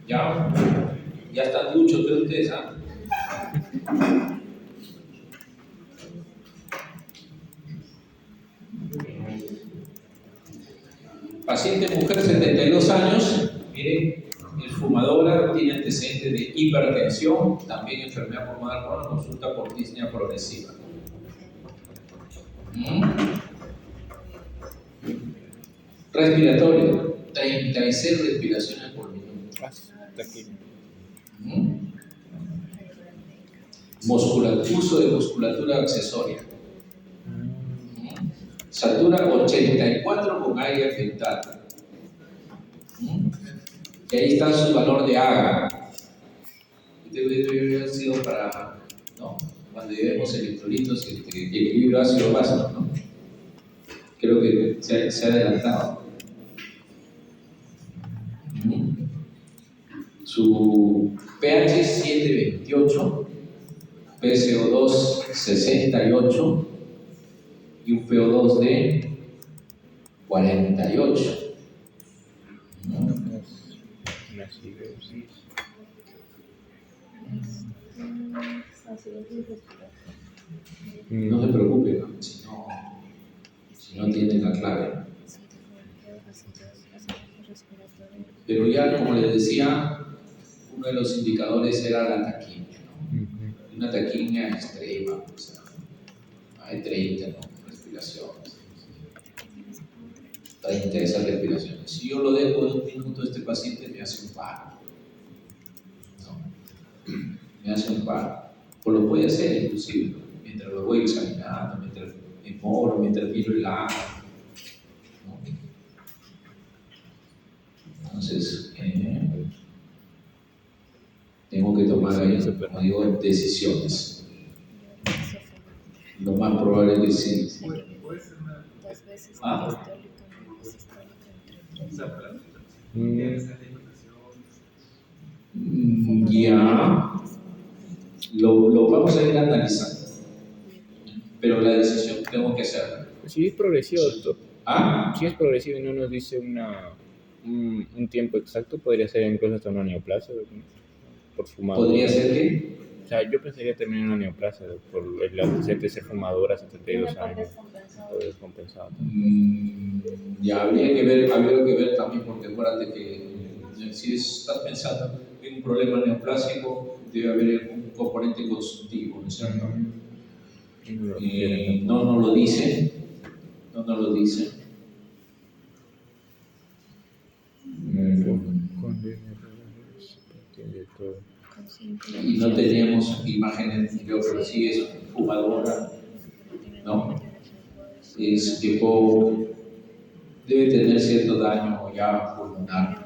Ya están duchos de ustedes, ¿ah? Paciente mujer, 72 años, miren, es fumadora, tiene antecedentes de hipertensión, también enfermedad pulmonar crónica, consulta por disnea progresiva. Respiratorio, 36 respiraciones por minuto. Uso de musculatura accesoria. Satura 84 con aire afectado. Y ahí está su valor de AGA. Debe haber sido para, ¿no? Cuando llevemos electrolitos y equilibrio ácido-básico, ¿no? Creo que se ha adelantado. Su pH es 7,28, PCO2 68 y un PO2 de 48. Una cirrosis. No se preocupe, ¿no? Si no tiene la clave. Pero ya, como les decía, uno de los indicadores era la taquimia, ¿no? Una taquimia extrema, o sea, hay 30, ¿no? Respiraciones. 30 de esas respiraciones. Si yo lo dejo de un minuto, este paciente me hace un paro, ¿no? Me hace un paro. O lo puede hacer inclusive, ¿no? Mientras lo voy examinando, mientras me moro, mientras miro el agua, ¿no? Entonces, tengo que tomar ahí, como digo, decisiones. Lo más probable es que sí. Puede ser una. Dos veces Ah. diastólica, una vez sistólica entre 3. O sea, para tiene esa Ya, lo vamos a ir analizando, pero la decisión tengo que hacerla. Si es progresivo, doctor. ¿Ah? Si es progresivo y no nos dice un tiempo exacto, podría ser incluso hasta una neoplasia, ¿no? Por fumadora. ¿Podría ser que? O sea, yo pensaría terminar una neoplasia por el antecedente de ser fumadora a 72 Tiene por años. descompensado. O descompensado. Ya habría que ver también, porque acuérdate que si estás pensando en un problema neoplásico, debe haber un componente consultivo, ¿no es cierto? No nos lo dice, y no teníamos imágenes, pero sí es fumadora, ¿no? Es tipo, debe tener cierto daño ya pulmonar.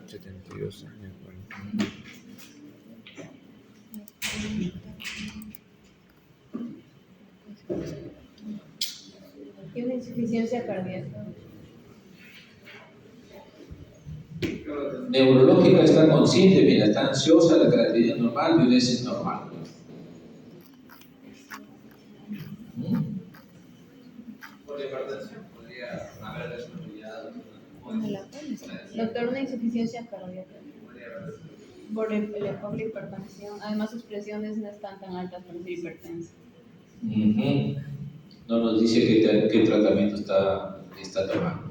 72 años, bueno. Y una insuficiencia cardíaca. Neurológica está consciente, mira, está ansiosa, la creatividad normal, violencia es normal. Por hipertensión podría haber desarrollado ¿Dónde la pones? Doctor, una insuficiencia cardíaca. podría haber Por la hipertensión. Además, sus presiones no están tan altas para ser hipertensa. No nos dice qué tratamiento está tomando.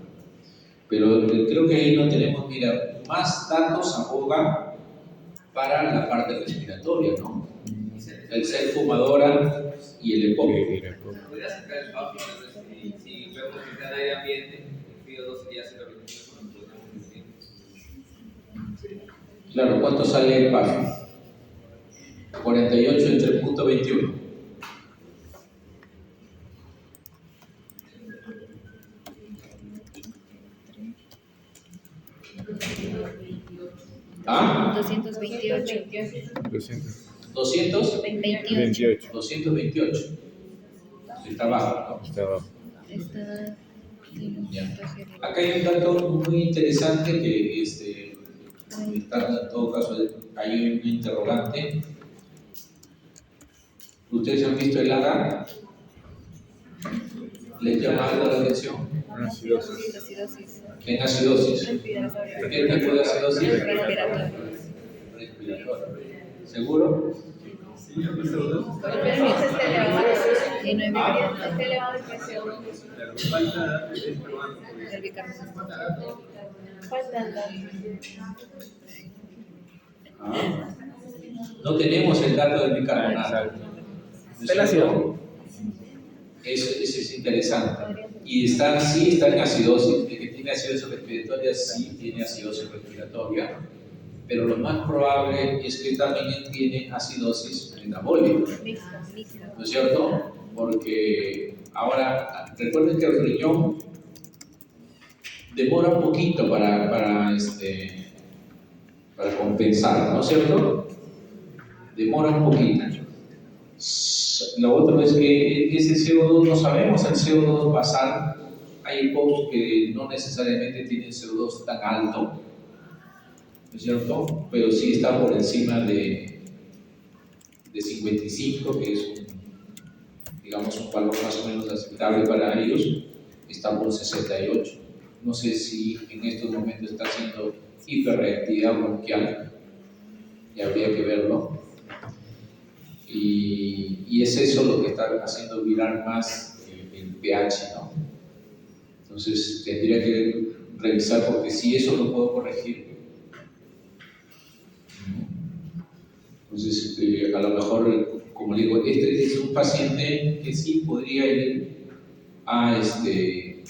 Pero creo que ahí no tenemos, mira, más datos aboga para la parte respiratoria, ¿no? El ser fumadora y el EPOC. podría sacar el PAP y si vemos que está en aire ambiente, el PO2 ya se lo reduce con Claro, ¿cuánto sale el PAF? 48 entre 0.21. ¿Ah? 228. 228. 228. Está bajo, ¿no? Está abajo. Está. Ya. Acá hay un dato muy interesante que está, en todo caso hay un interrogante. ¿Ustedes han visto el ADA? ¿Les llama algo la atención? Acidosis. Acidosis. En acidosis. ¿Qué tipo de acidosis? Respiratoria. Respiratoria. ¿Seguro? Sí, el CO2. El permiso está elevado. Y no hay bicarbonato. Está elevado el PCO2. Claro, falta es probando. El bicarbonato. Faltan datos. Ah. No tenemos el dato del bicarbonato. Exacto. ¿No es cierto? Eso es interesante. Y sí está en acidosis. El que tiene acidosis respiratoria sí tiene acidosis respiratoria, pero lo más probable es que también tiene acidosis metabólica. Mixta. ¿No es cierto? Porque ahora, recuerden que el riñón demora un poquito para compensar, ¿no es cierto? Demora un poquito. Lo otro es que ese CO2, no sabemos el CO2 basal. Hay EPOCs que no necesariamente tienen CO2 tan alto, ¿no es cierto? Pero sí está por encima de 55, que es digamos un valor más o menos aceptable para ellos. Está por 68. No sé si en estos momentos está haciendo hiperreactividad bronquial, y habría que verlo. Y es eso lo que está haciendo virar más el pH, ¿no? Entonces tendría que revisar, porque si eso lo puedo corregir. Entonces, a lo mejor, como digo, este es un paciente que sí podría ir a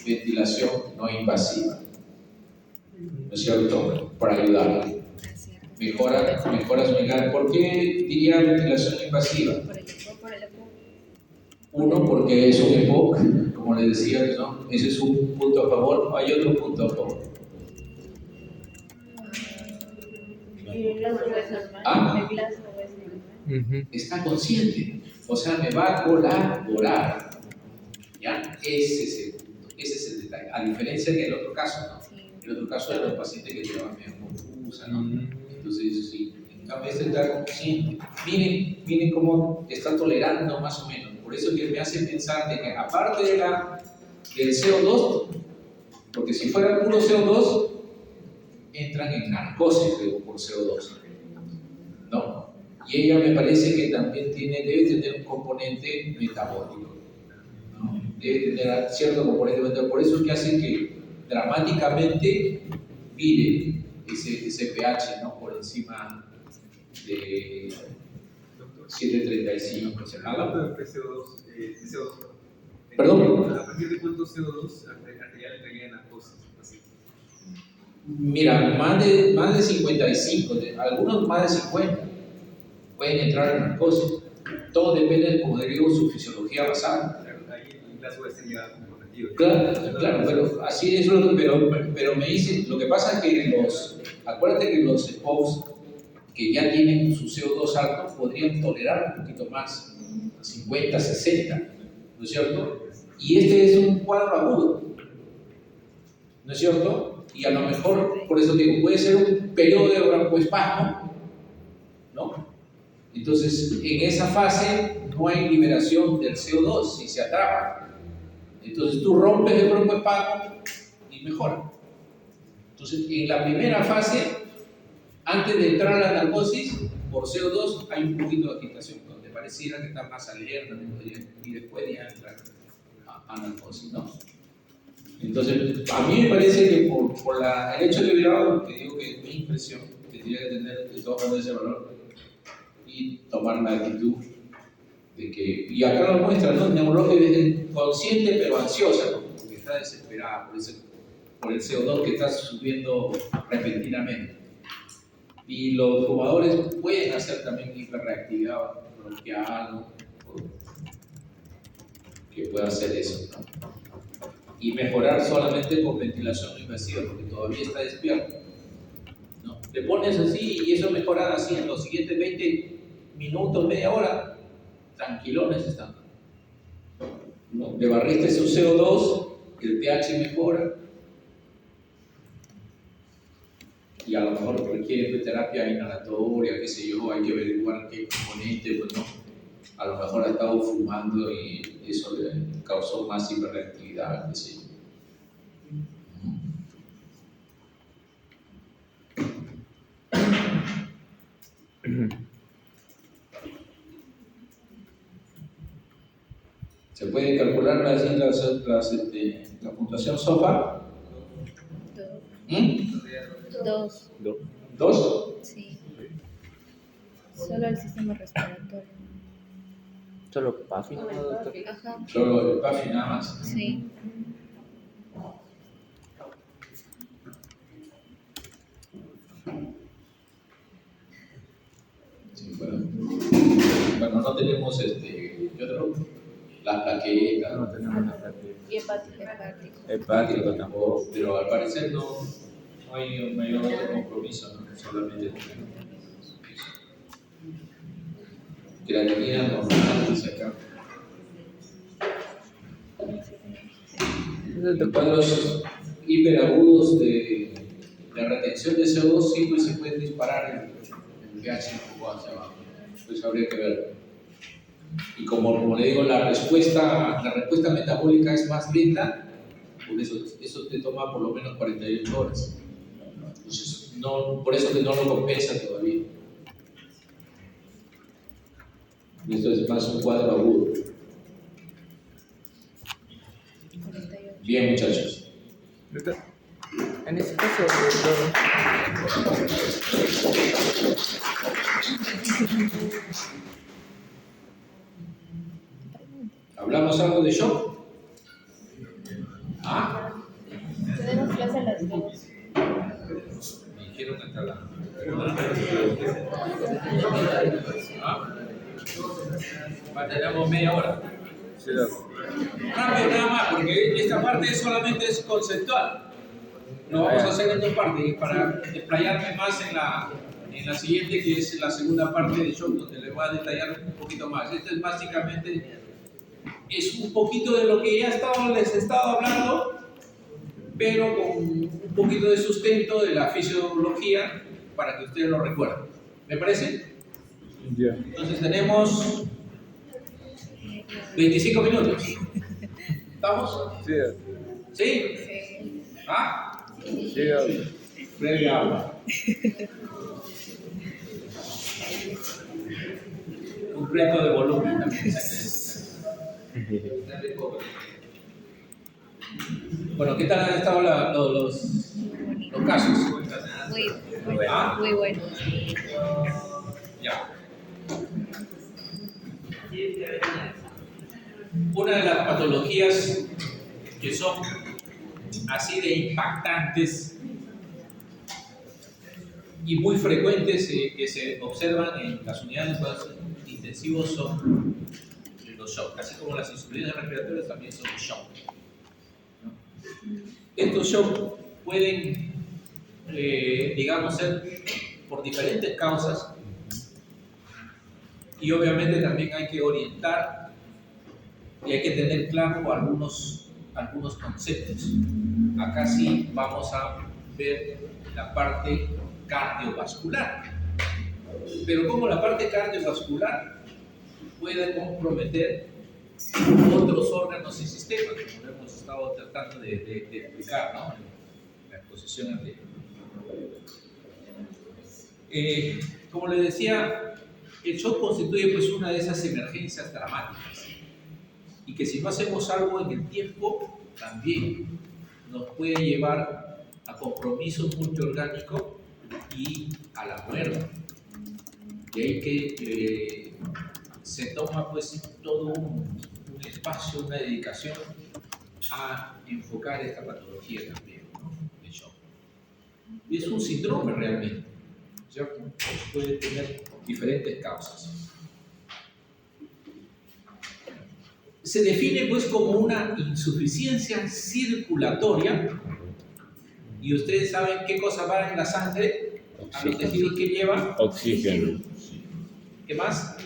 ventilación no invasiva, ¿no es cierto? Para ayudarle. Mejora su ingreso. ¿Por qué diría ventilación invasiva? Por el EPOC. Uno, porque es un EPOC, como les decía, ¿no? Ese es un punto a favor. Hay otro punto a favor. El glaso es normal. Ah. El glaso es normal. Está consciente, o sea, me va a colaborar. ¿Ya? Ese es el punto, ese es el detalle. A diferencia del otro caso, ¿no? Sí. El otro caso era un paciente que llevaba medio confusa, ¿no? Entonces, sí, en cambio este está consciente. Miren cómo está tolerando más o menos. Por eso que me hace pensar de que aparte del CO2, porque si fuera puro CO2, entran en narcosis luego por CO2, ¿no? Y ella me parece que también debe tener un componente metabólico, ¿no? Debe tener cierto componente metabólico. Por eso es que hace que dramáticamente mire ese pH, ¿no? Por encima de 735. Hablando de CO2, ¿Perdón? ¿a partir de cuánto CO2 arterial entraría en narcosis? Mira, más de 55, algunos más de 50 pueden entrar en narcosis. Todo depende, como digo, su fisiología basal. Claro, ahí el glaso sería comprometido. Claro, pero así es pero me dicen, lo que pasa es que acuérdate que los EPOCs que ya tienen su CO2 alto podrían tolerar un poquito más, 50, 60, ¿no es cierto? Y este es un cuadro agudo, ¿no es cierto? Y a lo mejor, por eso digo, puede ser un periodo de broncoespasmo, ¿no? Entonces, en esa fase no hay liberación del CO2 si se atrapa. Entonces tú rompes el broncoespasmo y mejora. Entonces, en la primera fase, antes de entrar a la narcosis, por CO2 hay un poquito de agitación, donde pareciera que está más alerta, y después ya entra a narcosis, ¿no? Entonces, a mí me parece que por el hecho de virar, que digo que es mi impresión, tendría que tener de todas maneras ese valor y tomar la actitud de que, y acá lo muestra, ¿no? Neurología es consciente pero ansiosa, ¿no? Porque está desesperada por el CO2 que está subiendo repentinamente. Y los fumadores pueden hacer también hiperreactividad bronquial, ¿no? Que pueda hacer eso, ¿no? Y mejorar solamente con ventilación no invasiva, porque todavía está despierto. Te pones así y eso mejora así en los siguientes 20 minutos, media hora, tranquilones están. ¿No? Le barriste su CO2, el pH mejora y a lo mejor requiere de terapia inhalatoria, qué sé yo, hay que averiguar qué componente, pues no. A lo mejor ha estado fumando y eso le causó más hiperreactividad, qué sé yo. ¿Se puede calcular la puntuación SOFA? Dos. ¿2? Sí. Solo el sistema respiratorio. Solo PAFI, ¿no, doctor? Ajá. Solo el PAFI nada más. Sí. Sí, bueno, no tenemos ¿qué otro? La plaqueta, No tenemos la plaqueta. Y hepático. Hepático tampoco. pero al parecer no hay mayor otro compromiso, ¿no? Solamente tenemos eso. Creatinina normal, dice acá. En cuadros hiperagudos de retención de CO2 sí pues se puede disparar el pH un poco hacia abajo. Pues habría que ver. Y como le digo, la respuesta metabólica es más lenta, por eso te toma por lo menos 48 horas. Entonces, por eso que no lo compensa todavía. Esto es más un cuadro agudo. 48. Bien, muchachos. Doctor, en ese caso, ¿Hablamos algo de shock? ¿Ah? Tenemos clase a las 2. Me dijeron hasta la... ¿Ah? Tenemos media hora. sí, doctor. Rápido nada más, porque esta parte solamente es conceptual. Lo vamos a hacer en dos partes para desplayarme más en la siguiente, que es la segunda parte de shock, donde les voy a detallar un poquito más. Esto es básicamente, es un poquito de lo que ya les he estado hablando, pero con un poquito de sustento de la fisiología para que ustedes lo recuerden. ¿Me parece? Ya. Entonces tenemos 25 minutos. ¿Estamos? Sí, doctor. ¿Sí? ¿Ah? Sí, doctor. Previa agua. Un reto de volumen también. Bueno, ¿qué tal han estado los casos? Muy bueno. Ya. Una de las patologías que son así de impactantes y muy frecuentes que se observan en las unidades de cuidados intensivos son los shocks, así como las insuficiencias respiratorias también son shock. ¿No? Estos shocks pueden, digamos, ser por diferentes causas y obviamente también hay que orientar y hay que tener claro algunos conceptos. Acá sí vamos a ver la parte cardiovascular. Pero como la parte cardiovascular puede comprometer otros órganos y sistemas, como lo hemos estado tratando de explicar, ¿no? En la exposición anterior. Como les decía, el shock constituye pues una de esas emergencias dramáticas y que si no hacemos algo en el tiempo también nos puede llevar a compromisos multiorgánicos y a la muerte. De ahí que se toma pues todo un espacio, una dedicación a enfocar esta patología también, ¿no? El shock. Y es un síndrome realmente, ¿cierto? Puede tener diferentes causas. Se define pues como una insuficiencia circulatoria y ustedes saben qué cosa va en la sangre. a los tejidos que llevan Oxígeno, ¿qué más?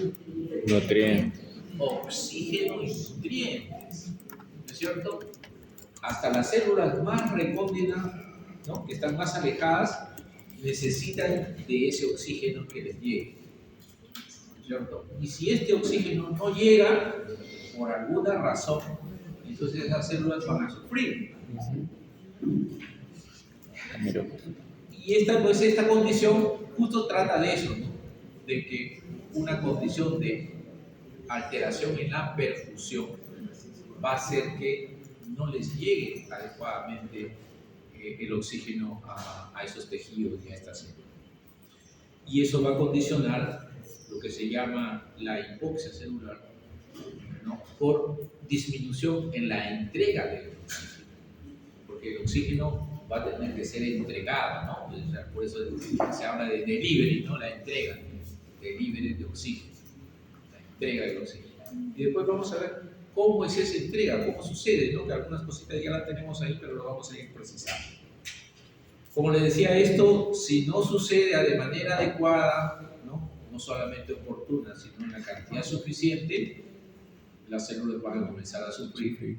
nutrientes. Oxígeno y nutrientes, ¿no es cierto? Hasta las células más recónditas, ¿no?, que están más alejadas, necesitan de ese oxígeno que les llegue, ¿no es cierto? Y si este oxígeno no llega, por alguna razón, entonces esas células van a sufrir. Mira, Y esta condición justo trata de eso, ¿no? De que una condición de alteración en la perfusión va a hacer que no les llegue adecuadamente el oxígeno a esos tejidos y a estas células. Y eso va a condicionar lo que se llama la hipoxia celular, ¿no?, por disminución en la entrega del oxígeno, porque el oxígeno va a tener que ser entregado, ¿no? O sea, por eso se habla de delivery, ¿no?, la entrega, delivery de oxígeno, la entrega del oxígeno. Y después vamos a ver cómo es esa entrega, cómo sucede, ¿no?, que algunas cositas ya las tenemos ahí, pero lo vamos a ir precisando. Como les decía, esto, si no sucede de manera adecuada, no solamente oportuna, sino en la cantidad suficiente, las células van a comenzar a sufrir,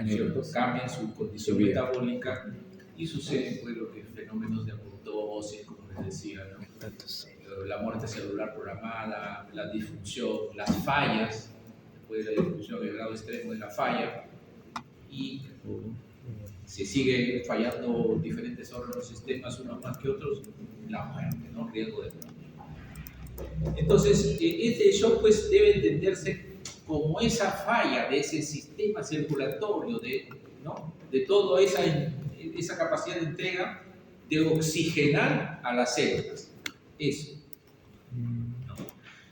¿cierto? Cambian su condición metabólica y suceden pues los fenómenos de apoptosis, como les decía, ¿no?, la muerte celular programada, la disfunción, las fallas, después de la disfunción, el grado extremo de la falla, y si sigue fallando diferentes órganos, sistemas, unos más que otros, la muerte, ¿no?, riesgo de muerte. Entonces, este shock pues debe entenderse como esa falla de ese sistema circulatorio, ¿no?, de toda esa capacidad de entrega de oxigenar a las células. Eso, ¿no?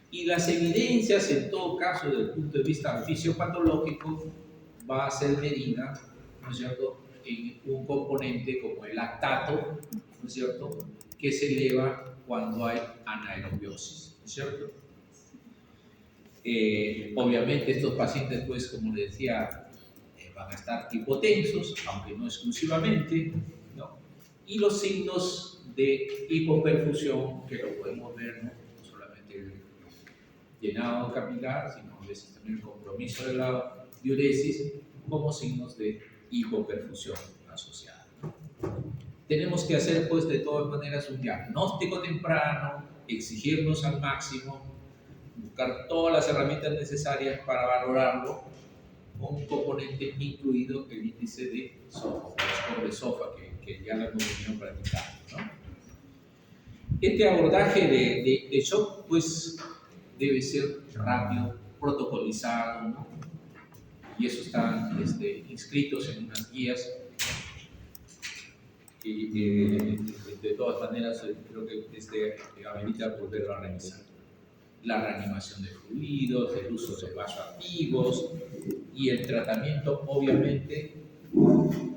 Y las evidencias, en todo caso, desde el punto de vista fisiopatológico, va a ser medida, ¿no es cierto?, en un componente como el lactato, ¿no es cierto?, que se eleva cuando hay anaerobiosis, ¿no es cierto? Obviamente estos pacientes, pues, como les decía, van a estar hipotensos, aunque no exclusivamente, ¿no? Y los signos de hipoperfusión, que lo podemos ver, ¿no?, no solamente el llenado capilar, sino a veces también el compromiso de la diuresis, como signos de hipoperfusión asociada. Tenemos que hacer, pues, de todas maneras un diagnóstico temprano, exigirnos al máximo, buscar todas las herramientas necesarias para valorarlo, con un componente incluido el índice de SOFA, el score de SOFA, que ya lo hemos venido practicando, ¿no? Este abordaje de shock, pues, debe ser rápido, protocolizado, ¿no? Y eso está inscritos en unas guías. Y de todas maneras, creo que amerita volverlo a revisar. La reanimación de fluidos, el uso de vasoactivos y el tratamiento, obviamente,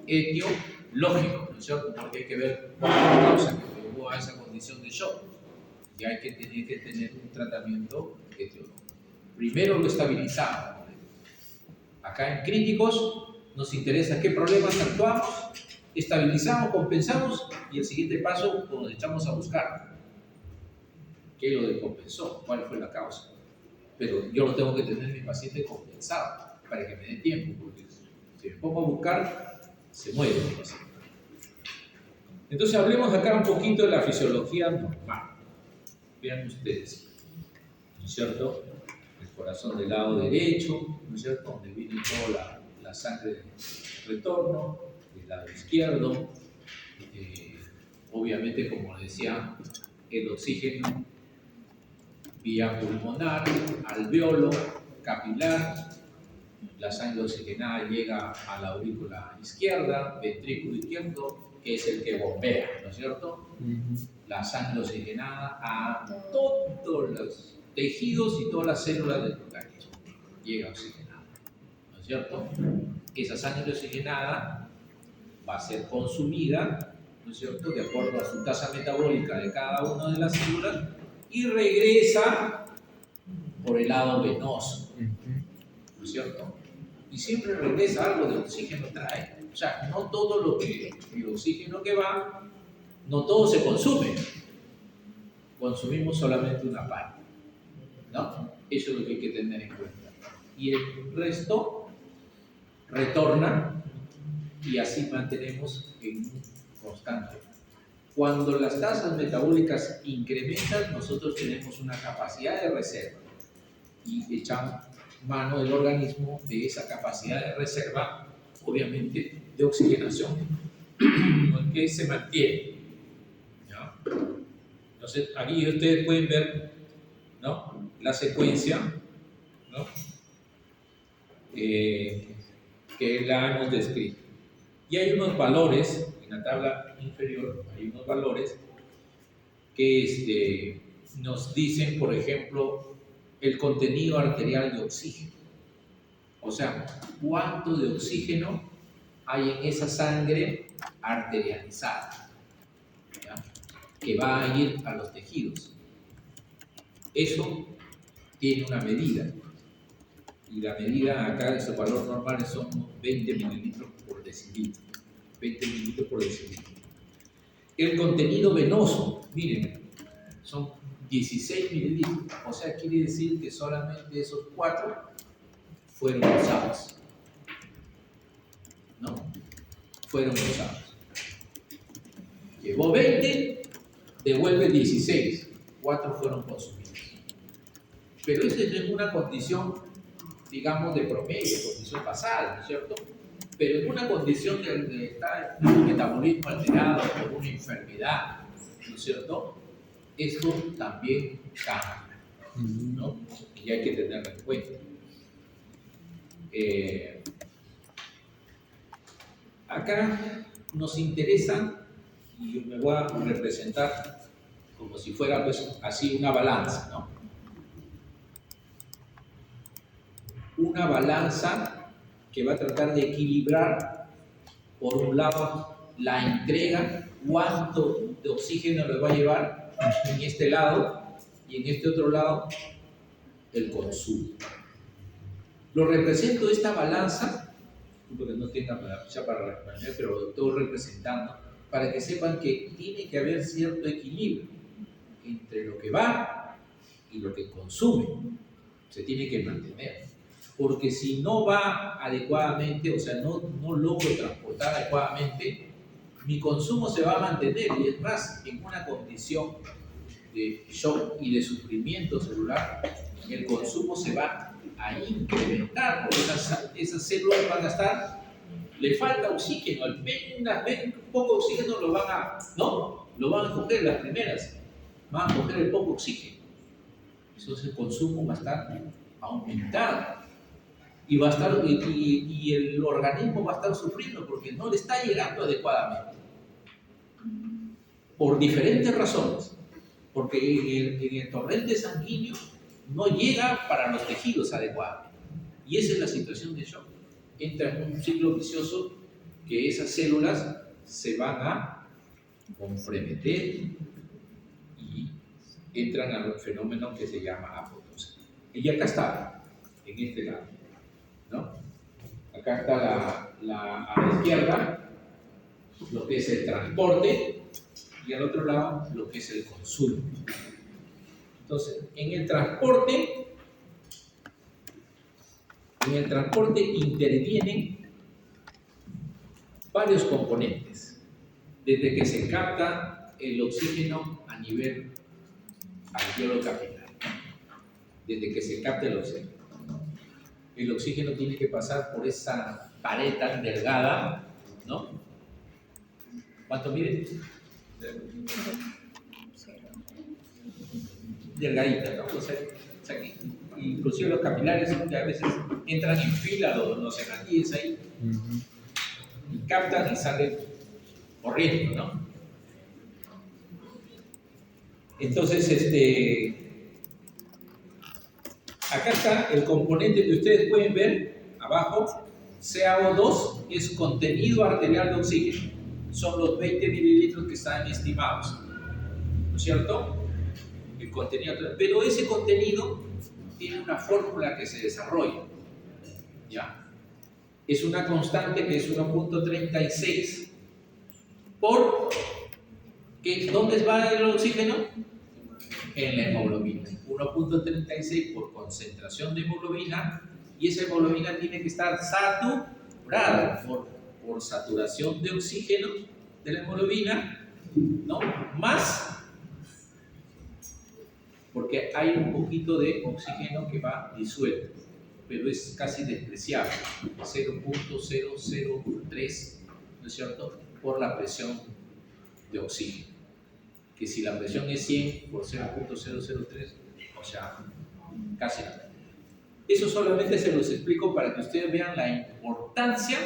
etiológico, ¿no es cierto?, porque hay que ver cuál es la causa que llevó a esa condición de shock. Y hay que tener un tratamiento etiológico. Primero lo estabilizamos. Acá en críticos nos interesa qué problemas actuamos, estabilizamos, compensamos, y el siguiente paso nos echamos a buscar qué lo descompensó, cuál fue la causa. Pero yo lo tengo que tener mi paciente compensado para que me dé tiempo, porque si me pongo a buscar, se muere mi paciente. Entonces hablemos acá un poquito de la fisiología normal. Vean ustedes, ¿no es cierto?, el corazón del lado derecho, ¿no es cierto?, donde viene toda la sangre de retorno, del lado izquierdo. Obviamente, como decía, el oxígeno vía pulmonar, alveolo, capilar, la sangre oxigenada llega a la aurícula izquierda, ventrículo izquierdo, que es el que bombea, ¿no es cierto? La sangre oxigenada a todos los tejidos y todas las células del organismo llega oxigenada, ¿no es cierto? Esa sangre oxigenada va a ser consumida, ¿no es cierto?, de acuerdo a su tasa metabólica de cada una de las células, y regresa por el lado venoso, ¿no es cierto? Y siempre regresa algo de oxígeno trae. O sea, no todo el oxígeno que va, no todo se consume, consumimos solamente una parte, ¿no? Eso es lo que hay que tener en cuenta. Y el resto retorna y así mantenemos en un constante. Cuando las tasas metabólicas incrementan, nosotros tenemos una capacidad de reserva y echamos mano del organismo de esa capacidad de reserva, obviamente de oxigenación, que se mantiene, ¿no? Entonces, aquí ustedes pueden ver, ¿no?, la secuencia, ¿no?, que la hemos descrito. Y hay unos valores, en la tabla inferior, hay unos valores que nos dicen, por ejemplo, el contenido arterial de oxígeno. O sea, cuánto de oxígeno hay en esa sangre arterializada, ¿ya?, que va a ir a los tejidos. Eso tiene una medida. Y la medida acá de su valor normal son 20 mililitros por decilitro. 20 mililitros por decilitro. El contenido venoso, miren, son 16 mililitros. O sea, quiere decir que solamente esos 4 fueron usados, ¿no? Fueron usados. Llevó 20, devuelve 16. 4 fueron consumidos. Pero esa es una condición, digamos, de promedio, condición basal, ¿no es cierto? Pero en una condición de estar en un metabolismo alterado por una enfermedad, ¿no es cierto?, esto también cambia, ¿no? Y hay que tenerlo en cuenta. Acá nos interesa, y yo me voy a representar como si fuera, pues, así una balanza, ¿no? Una balanza que va a tratar de equilibrar, por un lado, la entrega, cuánto de oxígeno le va a llevar en este lado, y en este otro lado, el consumo. Lo represento esta balanza, porque no tenga para responder, pero lo estoy representando, para que sepan que tiene que haber cierto equilibrio entre lo que va y lo que consume. Se tiene que mantener. Porque si no va adecuadamente, o sea, no logro transportar adecuadamente, mi consumo se va a mantener, y es más, en una condición de shock y de sufrimiento celular, el consumo se va a incrementar, porque esas células van a estar, le falta oxígeno, apenas ven poco oxígeno lo van a coger las primeras, van a coger el poco oxígeno. Entonces el consumo va a estar aumentado. Y el organismo va a estar sufriendo porque no le está llegando adecuadamente. Por diferentes razones. Porque en el torrente sanguíneo no llega para los tejidos adecuadamente. Y esa es la situación de shock. Entra en un ciclo vicioso que esas células se van a comprometer y entran a un fenómeno que se llama apoptosis. Y acá está, en este lado, ¿no? Acá está a la izquierda lo que es el transporte y al otro lado lo que es el consumo. Entonces, en el transporte intervienen varios componentes, desde que se capta el oxígeno a nivel alveolo capilar, desde que se capta el oxígeno. El oxígeno tiene que pasar por esa pared tan delgada, ¿no? ¿Cuánto mide? Delgadita, ¿no? O sea que inclusive los capilares que a veces entran en fila, los hematíes ahí, y captan y salen corriendo, ¿no? Entonces, acá está el componente que ustedes pueden ver abajo, CaO2 es contenido arterial de oxígeno, son los 20 mililitros que están estimados, ¿no es cierto? El contenido, pero ese contenido tiene una fórmula que se desarrolla, ¿ya? Es una constante que es 1.36 por, ¿dónde va el oxígeno? en la hemoglobina. 1.36 por concentración de hemoglobina, y esa hemoglobina tiene que estar saturada por saturación de oxígeno de la hemoglobina, ¿no? Más, porque hay un poquito de oxígeno que va disuelto, pero es casi despreciable, 0.003, ¿no es cierto?, por la presión de oxígeno. Que si la presión es 100 por 0.003, o sea, casi nada. Eso solamente se los explico para que ustedes vean la importancia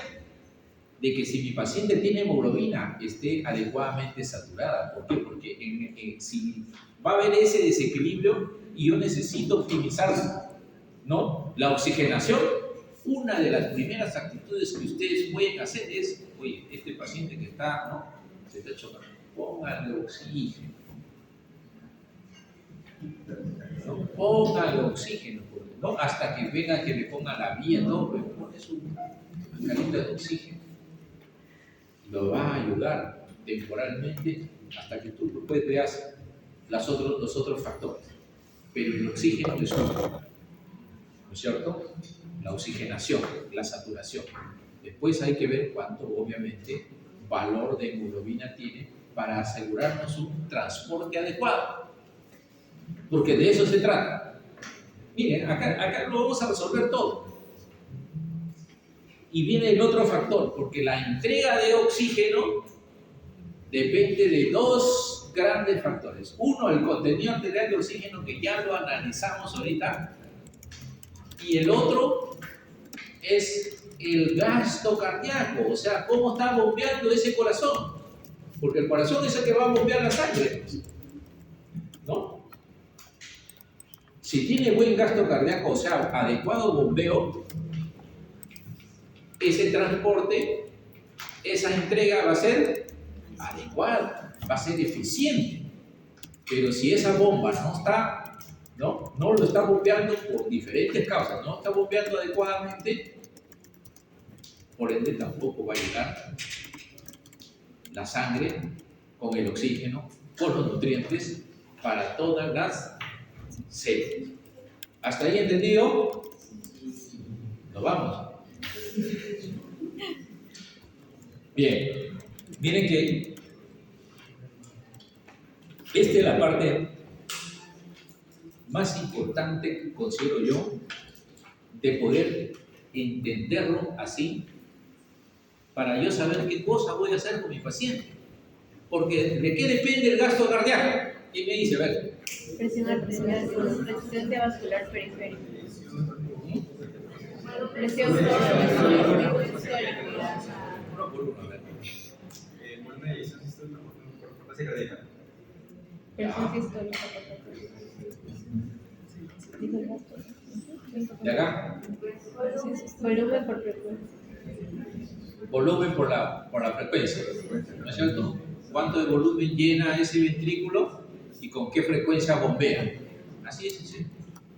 de que si mi paciente tiene hemoglobina, esté adecuadamente saturada. ¿Por qué? Porque si va a haber ese desequilibrio y yo necesito optimizar, ¿no?, la oxigenación, una de las primeras actitudes que ustedes pueden hacer es, oye, este paciente que está, ¿no?, se está chocando, póngale oxígeno. ¿No? Póngale oxígeno, ¿no? Hasta que venga que le ponga la vía, no, pero pones una carita de oxígeno. Lo va a ayudar temporalmente hasta que tú después veas los otros factores. Pero el oxígeno es uno, ¿no es cierto? La oxigenación, la saturación. Después hay que ver cuánto, obviamente, valor de hemoglobina tiene para asegurarnos un transporte adecuado. Porque de eso se trata. Miren, acá lo vamos a resolver todo. Y viene el otro factor, porque la entrega de oxígeno depende de dos grandes factores. Uno, el contenido arterial de oxígeno, que ya lo analizamos ahorita. Y el otro es el gasto cardíaco, o sea, cómo está bombeando ese corazón. Porque el corazón es el que va a bombear la sangre, ¿no? Si tiene buen gasto cardíaco, o sea, adecuado bombeo, ese transporte, esa entrega va a ser adecuada, va a ser eficiente. Pero si esa bomba no lo está bombeando por diferentes causas, no está bombeando adecuadamente, por ende tampoco va a llegar la sangre con el oxígeno, con los nutrientes para todas las células. ¿Hasta ahí entendido? Nos vamos. Bien, miren que esta es la parte más importante, considero yo, de poder entenderlo así, para yo saber qué cosa voy a hacer con mi paciente. Porque ¿de qué depende el gasto cardíaco? ¿Quién me dice? A ver. Resistencia vascular periférica. Presión Uno histórica. por uno, a ver. Presión cardíaca. Presión sistólica. ¿De acá? Volumen por frecuencia. Volumen por la frecuencia, ¿no es cierto? ¿Cuánto de volumen llena ese ventrículo y con qué frecuencia bombea? Así es sencillo,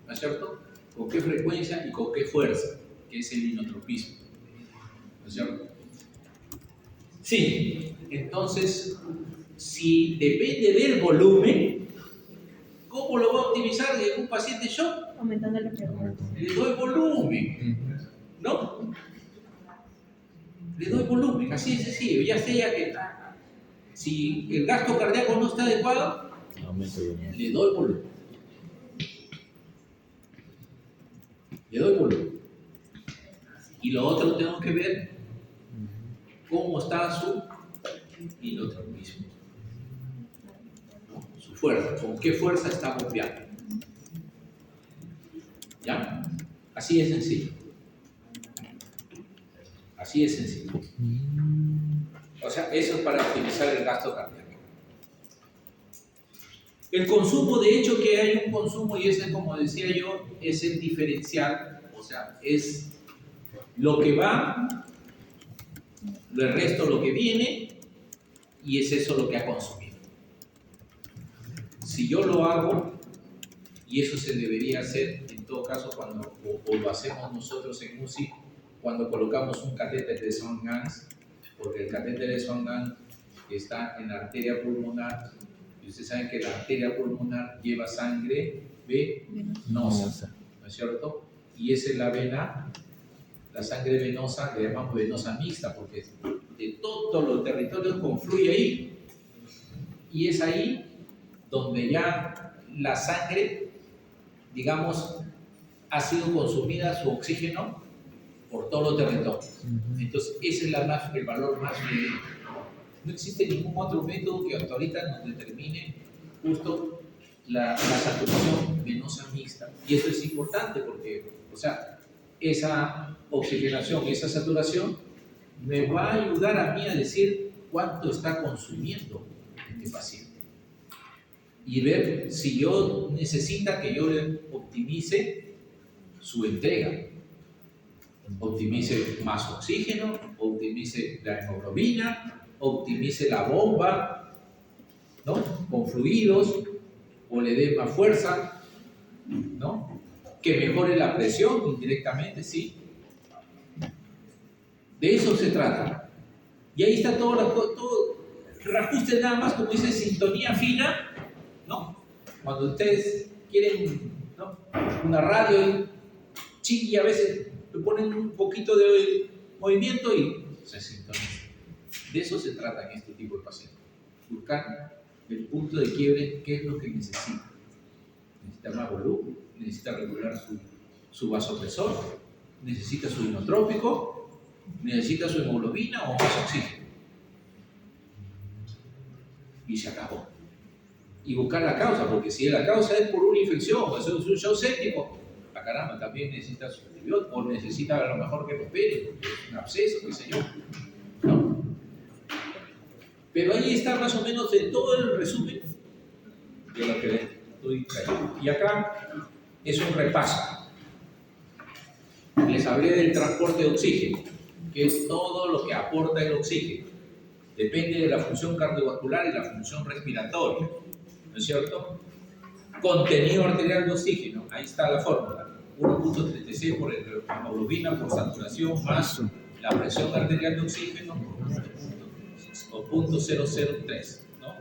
¿no es cierto? ¿Con qué frecuencia y con qué fuerza? Que es el inotropismo, ¿no es cierto? Sí, entonces, si depende del volumen, ¿cómo lo voy a optimizar en un paciente shock? Aumentando la frecuencia. Le doy volumen, ¿no? Le doy volumen, así de sencillo. Ya sé ya que si el gasto cardíaco no está adecuado, le doy volumen. Le doy volumen. Y lo otro tengo que ver cómo está su inotropismo, ¿no? Su fuerza, con qué fuerza está bombeando. ¿Ya? Así de sencillo. Así de sencillo. O sea, eso es para optimizar el gasto cardíaco. El consumo, de hecho, que hay un consumo, y ese, como decía yo, es el diferencial, o sea, es lo que va, el resto lo que viene, y es eso lo que ha consumido. Si yo lo hago, y eso se debería hacer en todo caso cuando o lo hacemos nosotros en UCI, cuando colocamos un catéter de Swan-Ganz, porque el catéter de Swan-Ganz está en la arteria pulmonar Y ustedes saben que la arteria pulmonar lleva sangre venosa, ¿no es cierto? Y esa es la vena, la sangre venosa, le llamamos venosa mixta, porque de todos los territorios confluye ahí. Y es ahí donde ya la sangre, digamos, ha sido consumida su oxígeno por todos los territorios. Entonces, ese es el valor más medido. No existe ningún otro método que hasta ahorita nos determine justo la saturación venosa mixta. Y eso es importante porque, o sea, esa oxigenación, esa saturación me va a ayudar a mí a decir cuánto está consumiendo este paciente. Y ver si yo necesita que yo le optimice su entrega. Optimice más oxígeno, optimice la hemoglobina, optimice la bomba, ¿no? Con fluidos, o le dé más fuerza, ¿no? Que mejore la presión indirectamente, sí. De eso se trata. Y ahí está todo reajuste nada más, como dice, sintonía fina, ¿no? Cuando ustedes quieren, ¿no?, una radio y a veces le ponen un poquito de movimiento y se sintoniza. De eso se trata en este tipo de pacientes. Buscar el punto de quiebre, qué es lo que necesita. Necesita más volumen, necesita regular su vasopresor, necesita su inotrópico, necesita su hemoglobina o más oxígeno. Y se acabó. Y buscar la causa, porque si la causa es por una infección o es un shock séptico, la caramba, también necesita su antibiótico, o necesita a lo mejor que lo opere, porque es un absceso, qué sé yo, ¿no? Pero ahí está más o menos en todo el resumen de lo que estoy trayendo. Y acá es un repaso. Les hablé del transporte de oxígeno, que es todo lo que aporta el oxígeno. Depende de la función cardiovascular y la función respiratoria, ¿no es cierto? Contenido arterial de oxígeno, ahí está la fórmula. 1.36 por hemoglobina por saturación más la presión arterial de oxígeno, o 0.003, ¿no?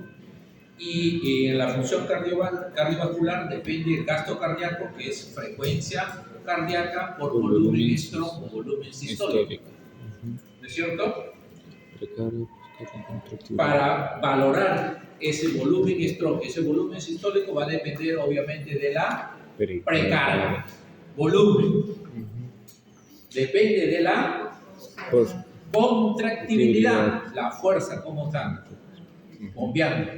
Y en la función cardiovascular depende del gasto cardíaco, que es frecuencia cardíaca por volumen stroke o volumen sistólico, ¿no es cierto? Para valorar ese volumen stroke, ese volumen sistólico va a depender obviamente de la precarga, volumen. Depende de la contractibilidad, la fuerza, cómo está bombeando.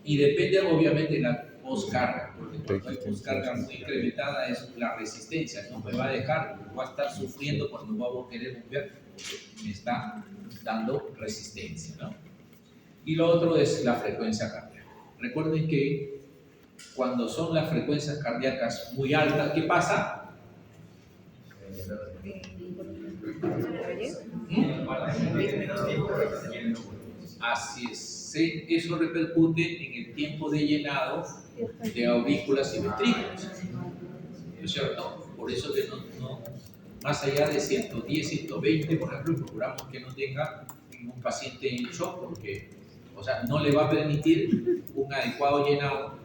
Y depende obviamente de la poscarga, porque cuando hay poscarga muy incrementada es la resistencia, no me va a dejar, va a estar sufriendo cuando va a querer bombear, porque me está dando resistencia, ¿no? Y lo otro es la frecuencia cardíaca. Recuerden que cuando son las frecuencias cardíacas muy altas, ¿qué pasa? Así es, eso repercute en el tiempo de llenado de aurículas y ventrículos, ¿no es cierto? Por eso que no más allá de 110, 120, por ejemplo, procuramos que no tenga ningún paciente en shock, porque, o sea, no le va a permitir un adecuado llenado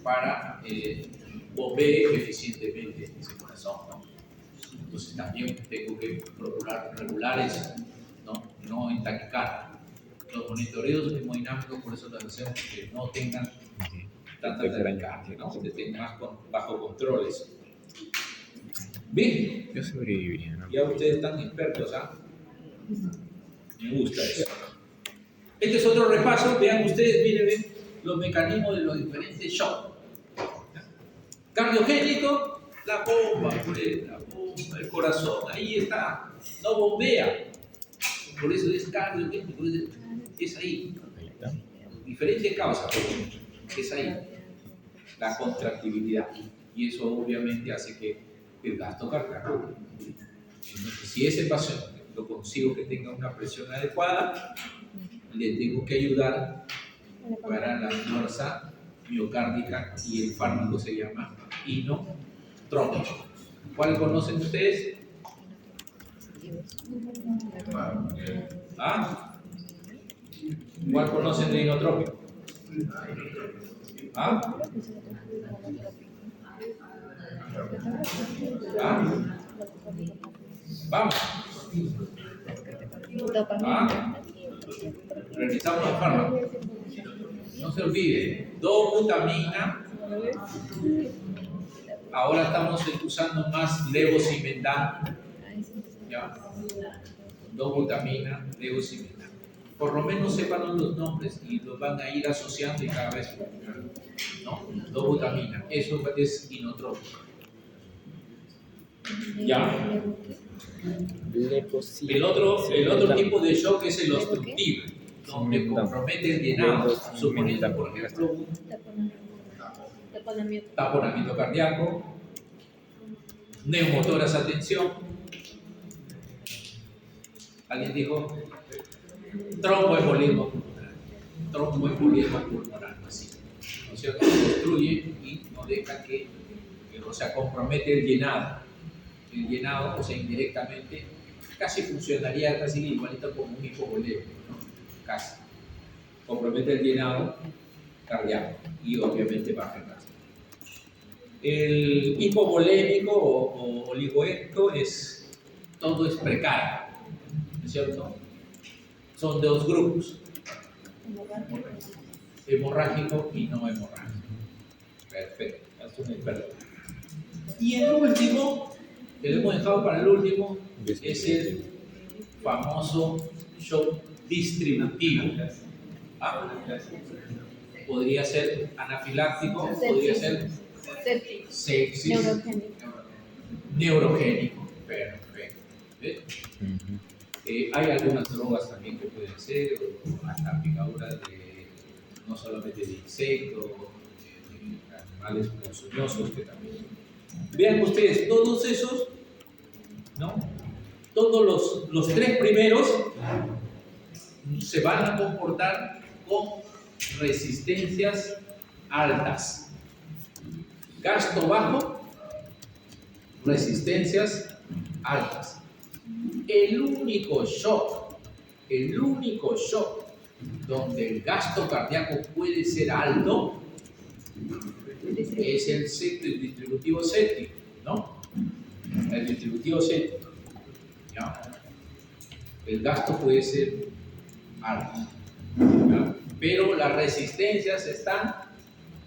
para bombee eficientemente ese corazón, ¿no? Entonces también tengo que procurar regular eso, no en taquicardia. Los monitoreos hemodinámicos, por eso les hacemos que no tengan tanta taquicardia, ¿no? Que tengan más bajo control eso. Bien, yo sobreviviría, ¿no? Ya ustedes están expertos, ¿ah? Me gusta eso. Este es otro repaso, vean ustedes, miren los mecanismos de los diferentes shocks. Cardiogénico, la bomba, el corazón, ahí está, no bombea. Por eso es cardiogénico, es ahí. Diferentes causas, es ahí. La contractibilidad. Y eso obviamente hace que el gasto cardíaco. Entonces, si ese paciente lo consigo que tenga una presión adecuada, le tengo que ayudar para la fuerza miocárdica y el fármaco se llama inotrópico. ¿Cuál conocen ustedes? ¿Ah? ¿Cuál conocen de inotrópico? ¿Ah? ¿Ah? Vamos. ¿Ah? Revisamos la fármaca. No se olvide, 2-butamina. Ahora estamos usando más levosimendan. ¿Ya? 2-butamina, levosimendan. Por lo menos sepan los nombres y los van a ir asociando y cada vez, ¿no? 2-butamina, eso es inotrópico. ¿Ya? El otro tipo de shock es el obstructivo, donde compromete el llenado, suponiendo, por ejemplo, un taponamiento cardíaco, neumotoras a tensión. Alguien dijo tromboembolismo pulmonar, así, ¿no es cierto? Obstruye y no deja que, o sea, compromete el llenado, o sea, indirectamente, casi funcionaría casi igualito como un hipovolémico, ¿no? Casi. Compromete el llenado cardíaco y obviamente baja el gasto. El hipovolémico o oligoético todo es precarga, ¿no es cierto? Son dos grupos, hemorrágico y no hemorrágico. Perfecto, eso es verdad. Y el último, que lo hemos dejado para el último, es el famoso shock distributivo. ¿Ah? Podría ser anafiláctico, podría ser sepsis, neurogénico. Perfecto. ¿Ves? Hay algunas drogas también que pueden ser, o hasta picaduras no solamente de insectos, de animales ponzoñosos que también. Vean ustedes, todos esos, ¿no? Todos los tres primeros se van a comportar con resistencias altas. Gasto bajo, resistencias altas. El único shock donde el gasto cardíaco puede ser alto es el distributivo séptico, ¿no? El distributivo séptico, ¿ya? El gasto puede ser alto, ¿ya? Pero las resistencias están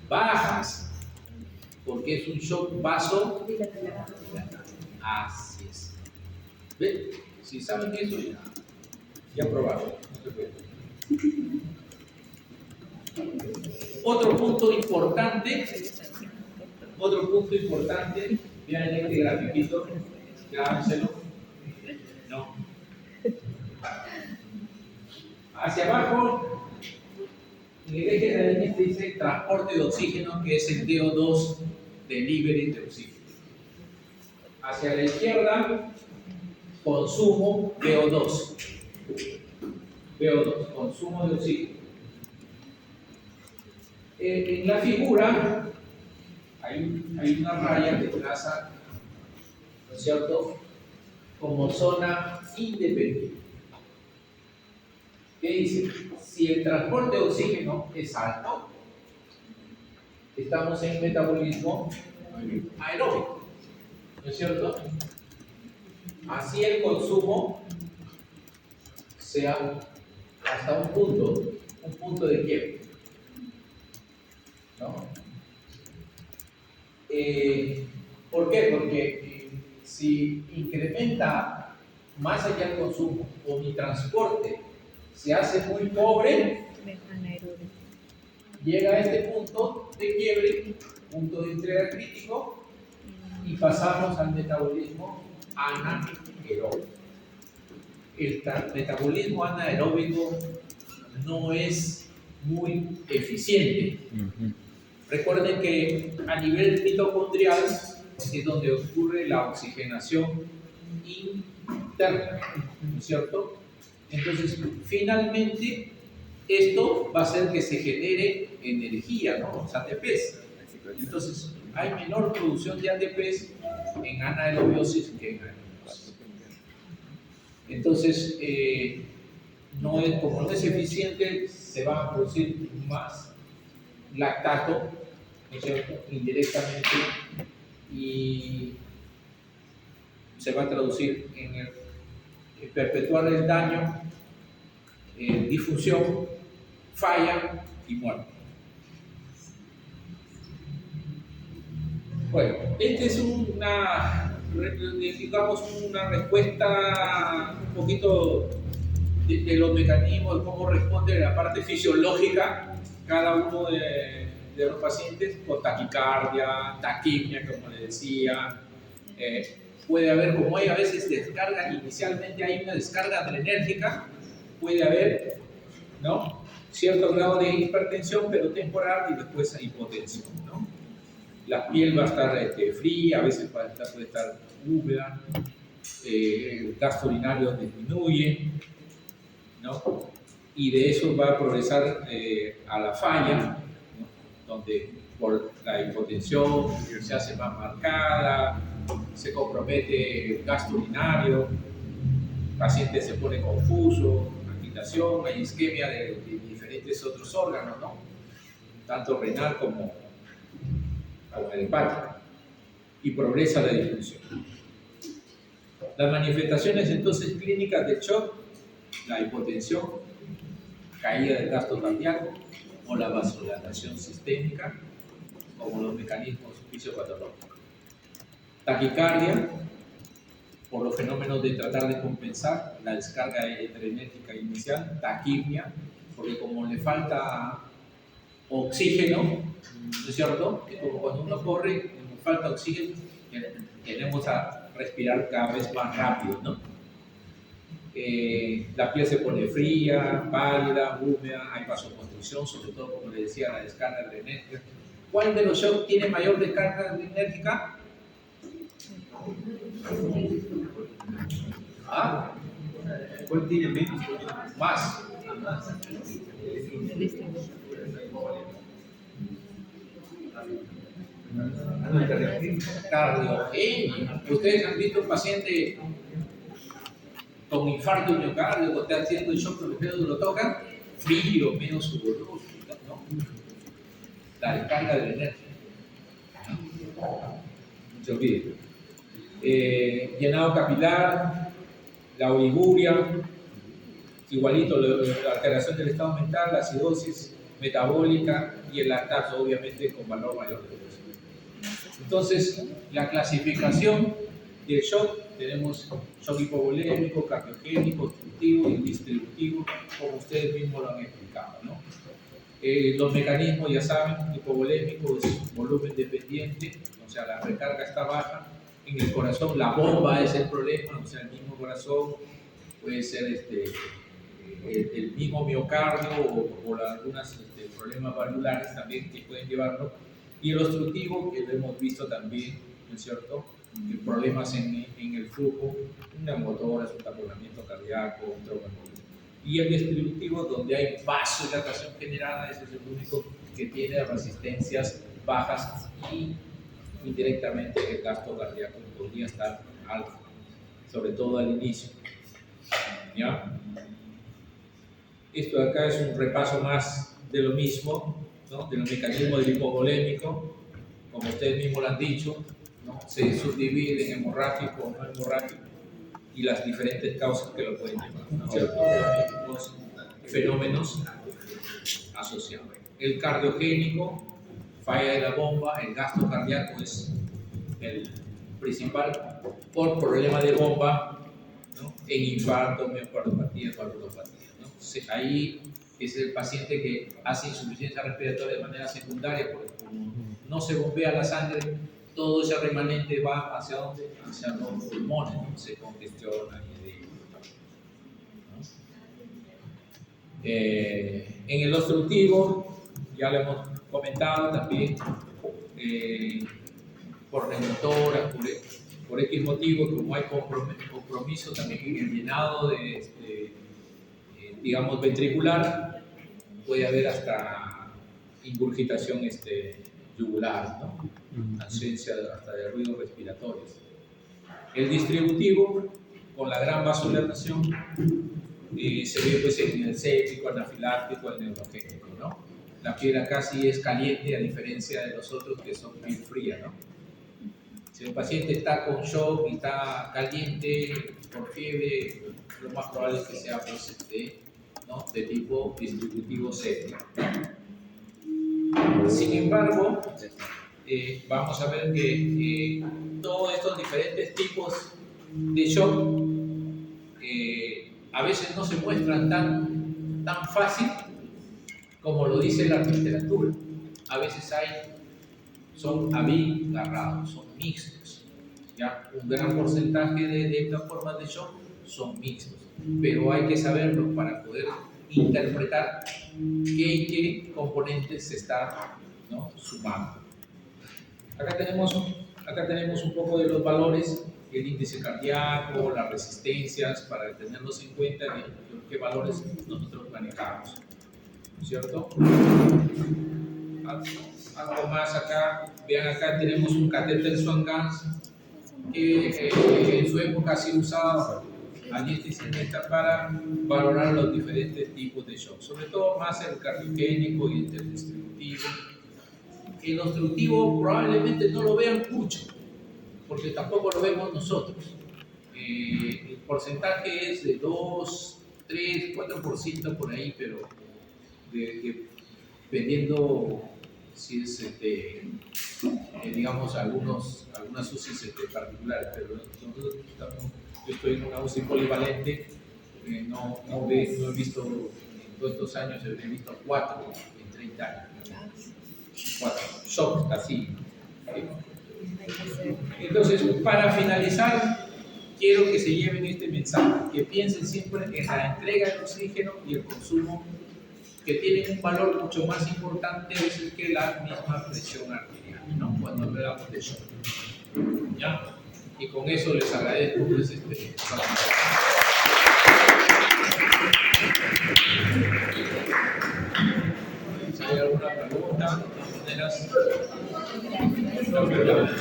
bajas porque es un shock vaso. Así es. ¿Ven? Si saben eso, ya probaron. No se puede. Otro punto importante, vean este grafiquito, grábenselo. No. Hacia abajo, en el eje de la línea dice transporte de oxígeno, que es el DO2, delivery de oxígeno. Hacia la izquierda, consumo VO2, consumo de oxígeno. En la figura hay una raya que traza, ¿no es cierto?, como zona independiente. ¿Qué dice? Si el transporte de oxígeno es alto, estamos en metabolismo aeróbico, ¿no es cierto? Así el consumo sea hasta un punto de quiebre, ¿no? ¿Por qué? Porque si incrementa más allá el consumo o mi transporte se hace muy pobre, llega a este punto de quiebre, punto de entrega crítico, y pasamos al metabolismo anaeróbico. El metabolismo anaeróbico no es muy eficiente. Recuerden que a nivel mitocondrial es donde ocurre la oxigenación interna, ¿no es cierto? Entonces, finalmente, esto va a hacer que se genere energía, ¿no? Los ATPs. Entonces, hay menor producción de ATPs en anaerobiosis que en anaerobiosis. Entonces, como no es eficiente, se van a producir más lactato, ¿no es cierto?, indirectamente, y se va a traducir en perpetuar el daño, disfunción, falla y muerte. Bueno, esta es digamos, una respuesta un poquito de los mecanismos, de cómo responde la parte fisiológica cada uno de los pacientes, con taquicardia, taquipnia, como les decía. Puede haber, como hay a veces descarga, inicialmente hay una descarga adrenérgica, puede haber, ¿no?, cierto grado de hipertensión, pero temporal, y después hay hipotensión, ¿no? La piel va a estar fría, a veces puede estar húmeda, el gasto urinario disminuye, ¿no? Y de eso va a progresar a la falla, ¿no?, donde por la hipotensión se hace más marcada, se compromete el gasto urinario, el paciente se pone confuso, agitación, hay isquemia de diferentes otros órganos, ¿no?, tanto renal como el hepático, y progresa la disfunción. Las manifestaciones entonces clínicas del shock: la hipotensión, caída del gasto cardíaco o la vasodilatación sistémica, como los mecanismos fisiopatológicos. Taquicardia, por los fenómenos de tratar de compensar la descarga adrenérgica inicial. Taquipnia, porque como le falta oxígeno, ¿no es cierto?, es como cuando uno corre, nos falta oxígeno, tenemos a respirar cada vez más rápido, ¿no? La piel se pone fría, pálida, húmeda, hay vasoconstricción, sobre todo, como les decía, la descarga adrenérgica. ¿Cuál de los shocks tiene mayor descarga adrenérgica? ¿Ah? ¿Cuál tiene menos? Más. Cardiogénico. Ustedes han visto un paciente con infarto de miocardio que está haciendo el shock prometeo, lo tocan frío, menos sudoroso, ¿no? La descarga de energía. No se olvide. Llenado capilar, la oliguria, igualito la alteración del estado mental, la acidosis metabólica y el lactato, obviamente con valor mayor de 2. Entonces, la clasificación del shock: tenemos shock hipovolémico, cardiogénico, obstructivo y distributivo, como ustedes mismos lo han explicado, ¿no? Los mecanismos, ya saben: hipovolémico es volumen dependiente, o sea, la recarga está baja. En el corazón, la bomba es el problema, o sea, el mismo corazón, puede ser el mismo miocardio o algunos problemas valvulares también que pueden llevarlo. Y el obstructivo, que lo hemos visto también, ¿no es cierto?, problemas en el flujo, una motora, un taponamiento cardíaco, un tromboembolismo. Y el distributivo, donde hay vasodilatación generada, ese es el único que tiene resistencias bajas y indirectamente el gasto cardíaco podría estar alto, sobre todo al inicio. ¿Ya? Esto de acá es un repaso más de lo mismo, ¿no?, de los mecanismos del hipovolémico, como ustedes mismos lo han dicho, ¿no?, se subdivide en hemorrágico o no hemorrágico y las diferentes causas que lo pueden llevar, ¿no?, ¿cierto?, los fenómenos asociados. El cardiogénico, falla de la bomba, el gasto cardíaco es el principal por problema de bomba, ¿no?, en infarto, miocardiopatía, valvulopatía, ¿no? Ahí es el paciente que hace insuficiencia respiratoria de manera secundaria, porque como no se bombea la sangre, todo ese remanente va hacia ¿dónde? Hacia los pulmones, ¿no? Se congestiona y edema, ¿no? En el obstructivo, ya lo hemos comentado también, por neumotoras, por X motivo, como hay compromiso también en el llenado digamos, ventricular, puede haber hasta ingurgitación yugular, ¿no?, ausencia hasta de ruidos respiratorios. El distributivo, con la gran vasodilatación, se ve pues en el séptico, anafiláctico, el neurogénico, ¿no? La piel acá sí es caliente a diferencia de los otros que son piel fría, ¿no? Si el paciente está con shock y está caliente, por fiebre, lo más probable es que sea pues, ¿no? de tipo distributivo séptico. Sin embargo, vamos a ver que todos estos diferentes tipos de shock a veces no se muestran tan fácil como lo dice la literatura. A veces son abigarrados, son mixtos. ¿Ya? Un gran porcentaje de estas formas de shock son mixtos, pero hay que saberlo para poder interpretar qué y qué componentes se están, ¿no? sumando. Acá tenemos un poco de los valores, el índice cardíaco, las resistencias, para tenerlos en cuenta de qué valores nosotros manejamos, ¿no es cierto? Algo más acá, vean acá tenemos un catéter Swan-Ganz que en su época ha sido usado a diestra y siniestra para valorar los diferentes tipos de shock, sobre todo más el cardiogénico y el interdistributivo. El obstructivo probablemente no lo vean mucho, porque tampoco lo vemos nosotros. El porcentaje es de 2, 3, 4% por ahí, pero dependiendo si es, digamos, algunas UCIs particulares, pero nosotros yo estoy en una UCI polivalente, no he visto en todos estos años, he visto 4 en 30 años. 4 shock, así. Entonces, para finalizar, quiero que se lleven este mensaje, que piensen siempre en la entrega de oxígeno y el consumo, que tienen un valor mucho más importante a veces que la misma presión arterial, ¿no? Cuando hablamos de shock. ¿Ya? Y con eso les agradezco pues, si hay alguna pregunta, de todas maneras.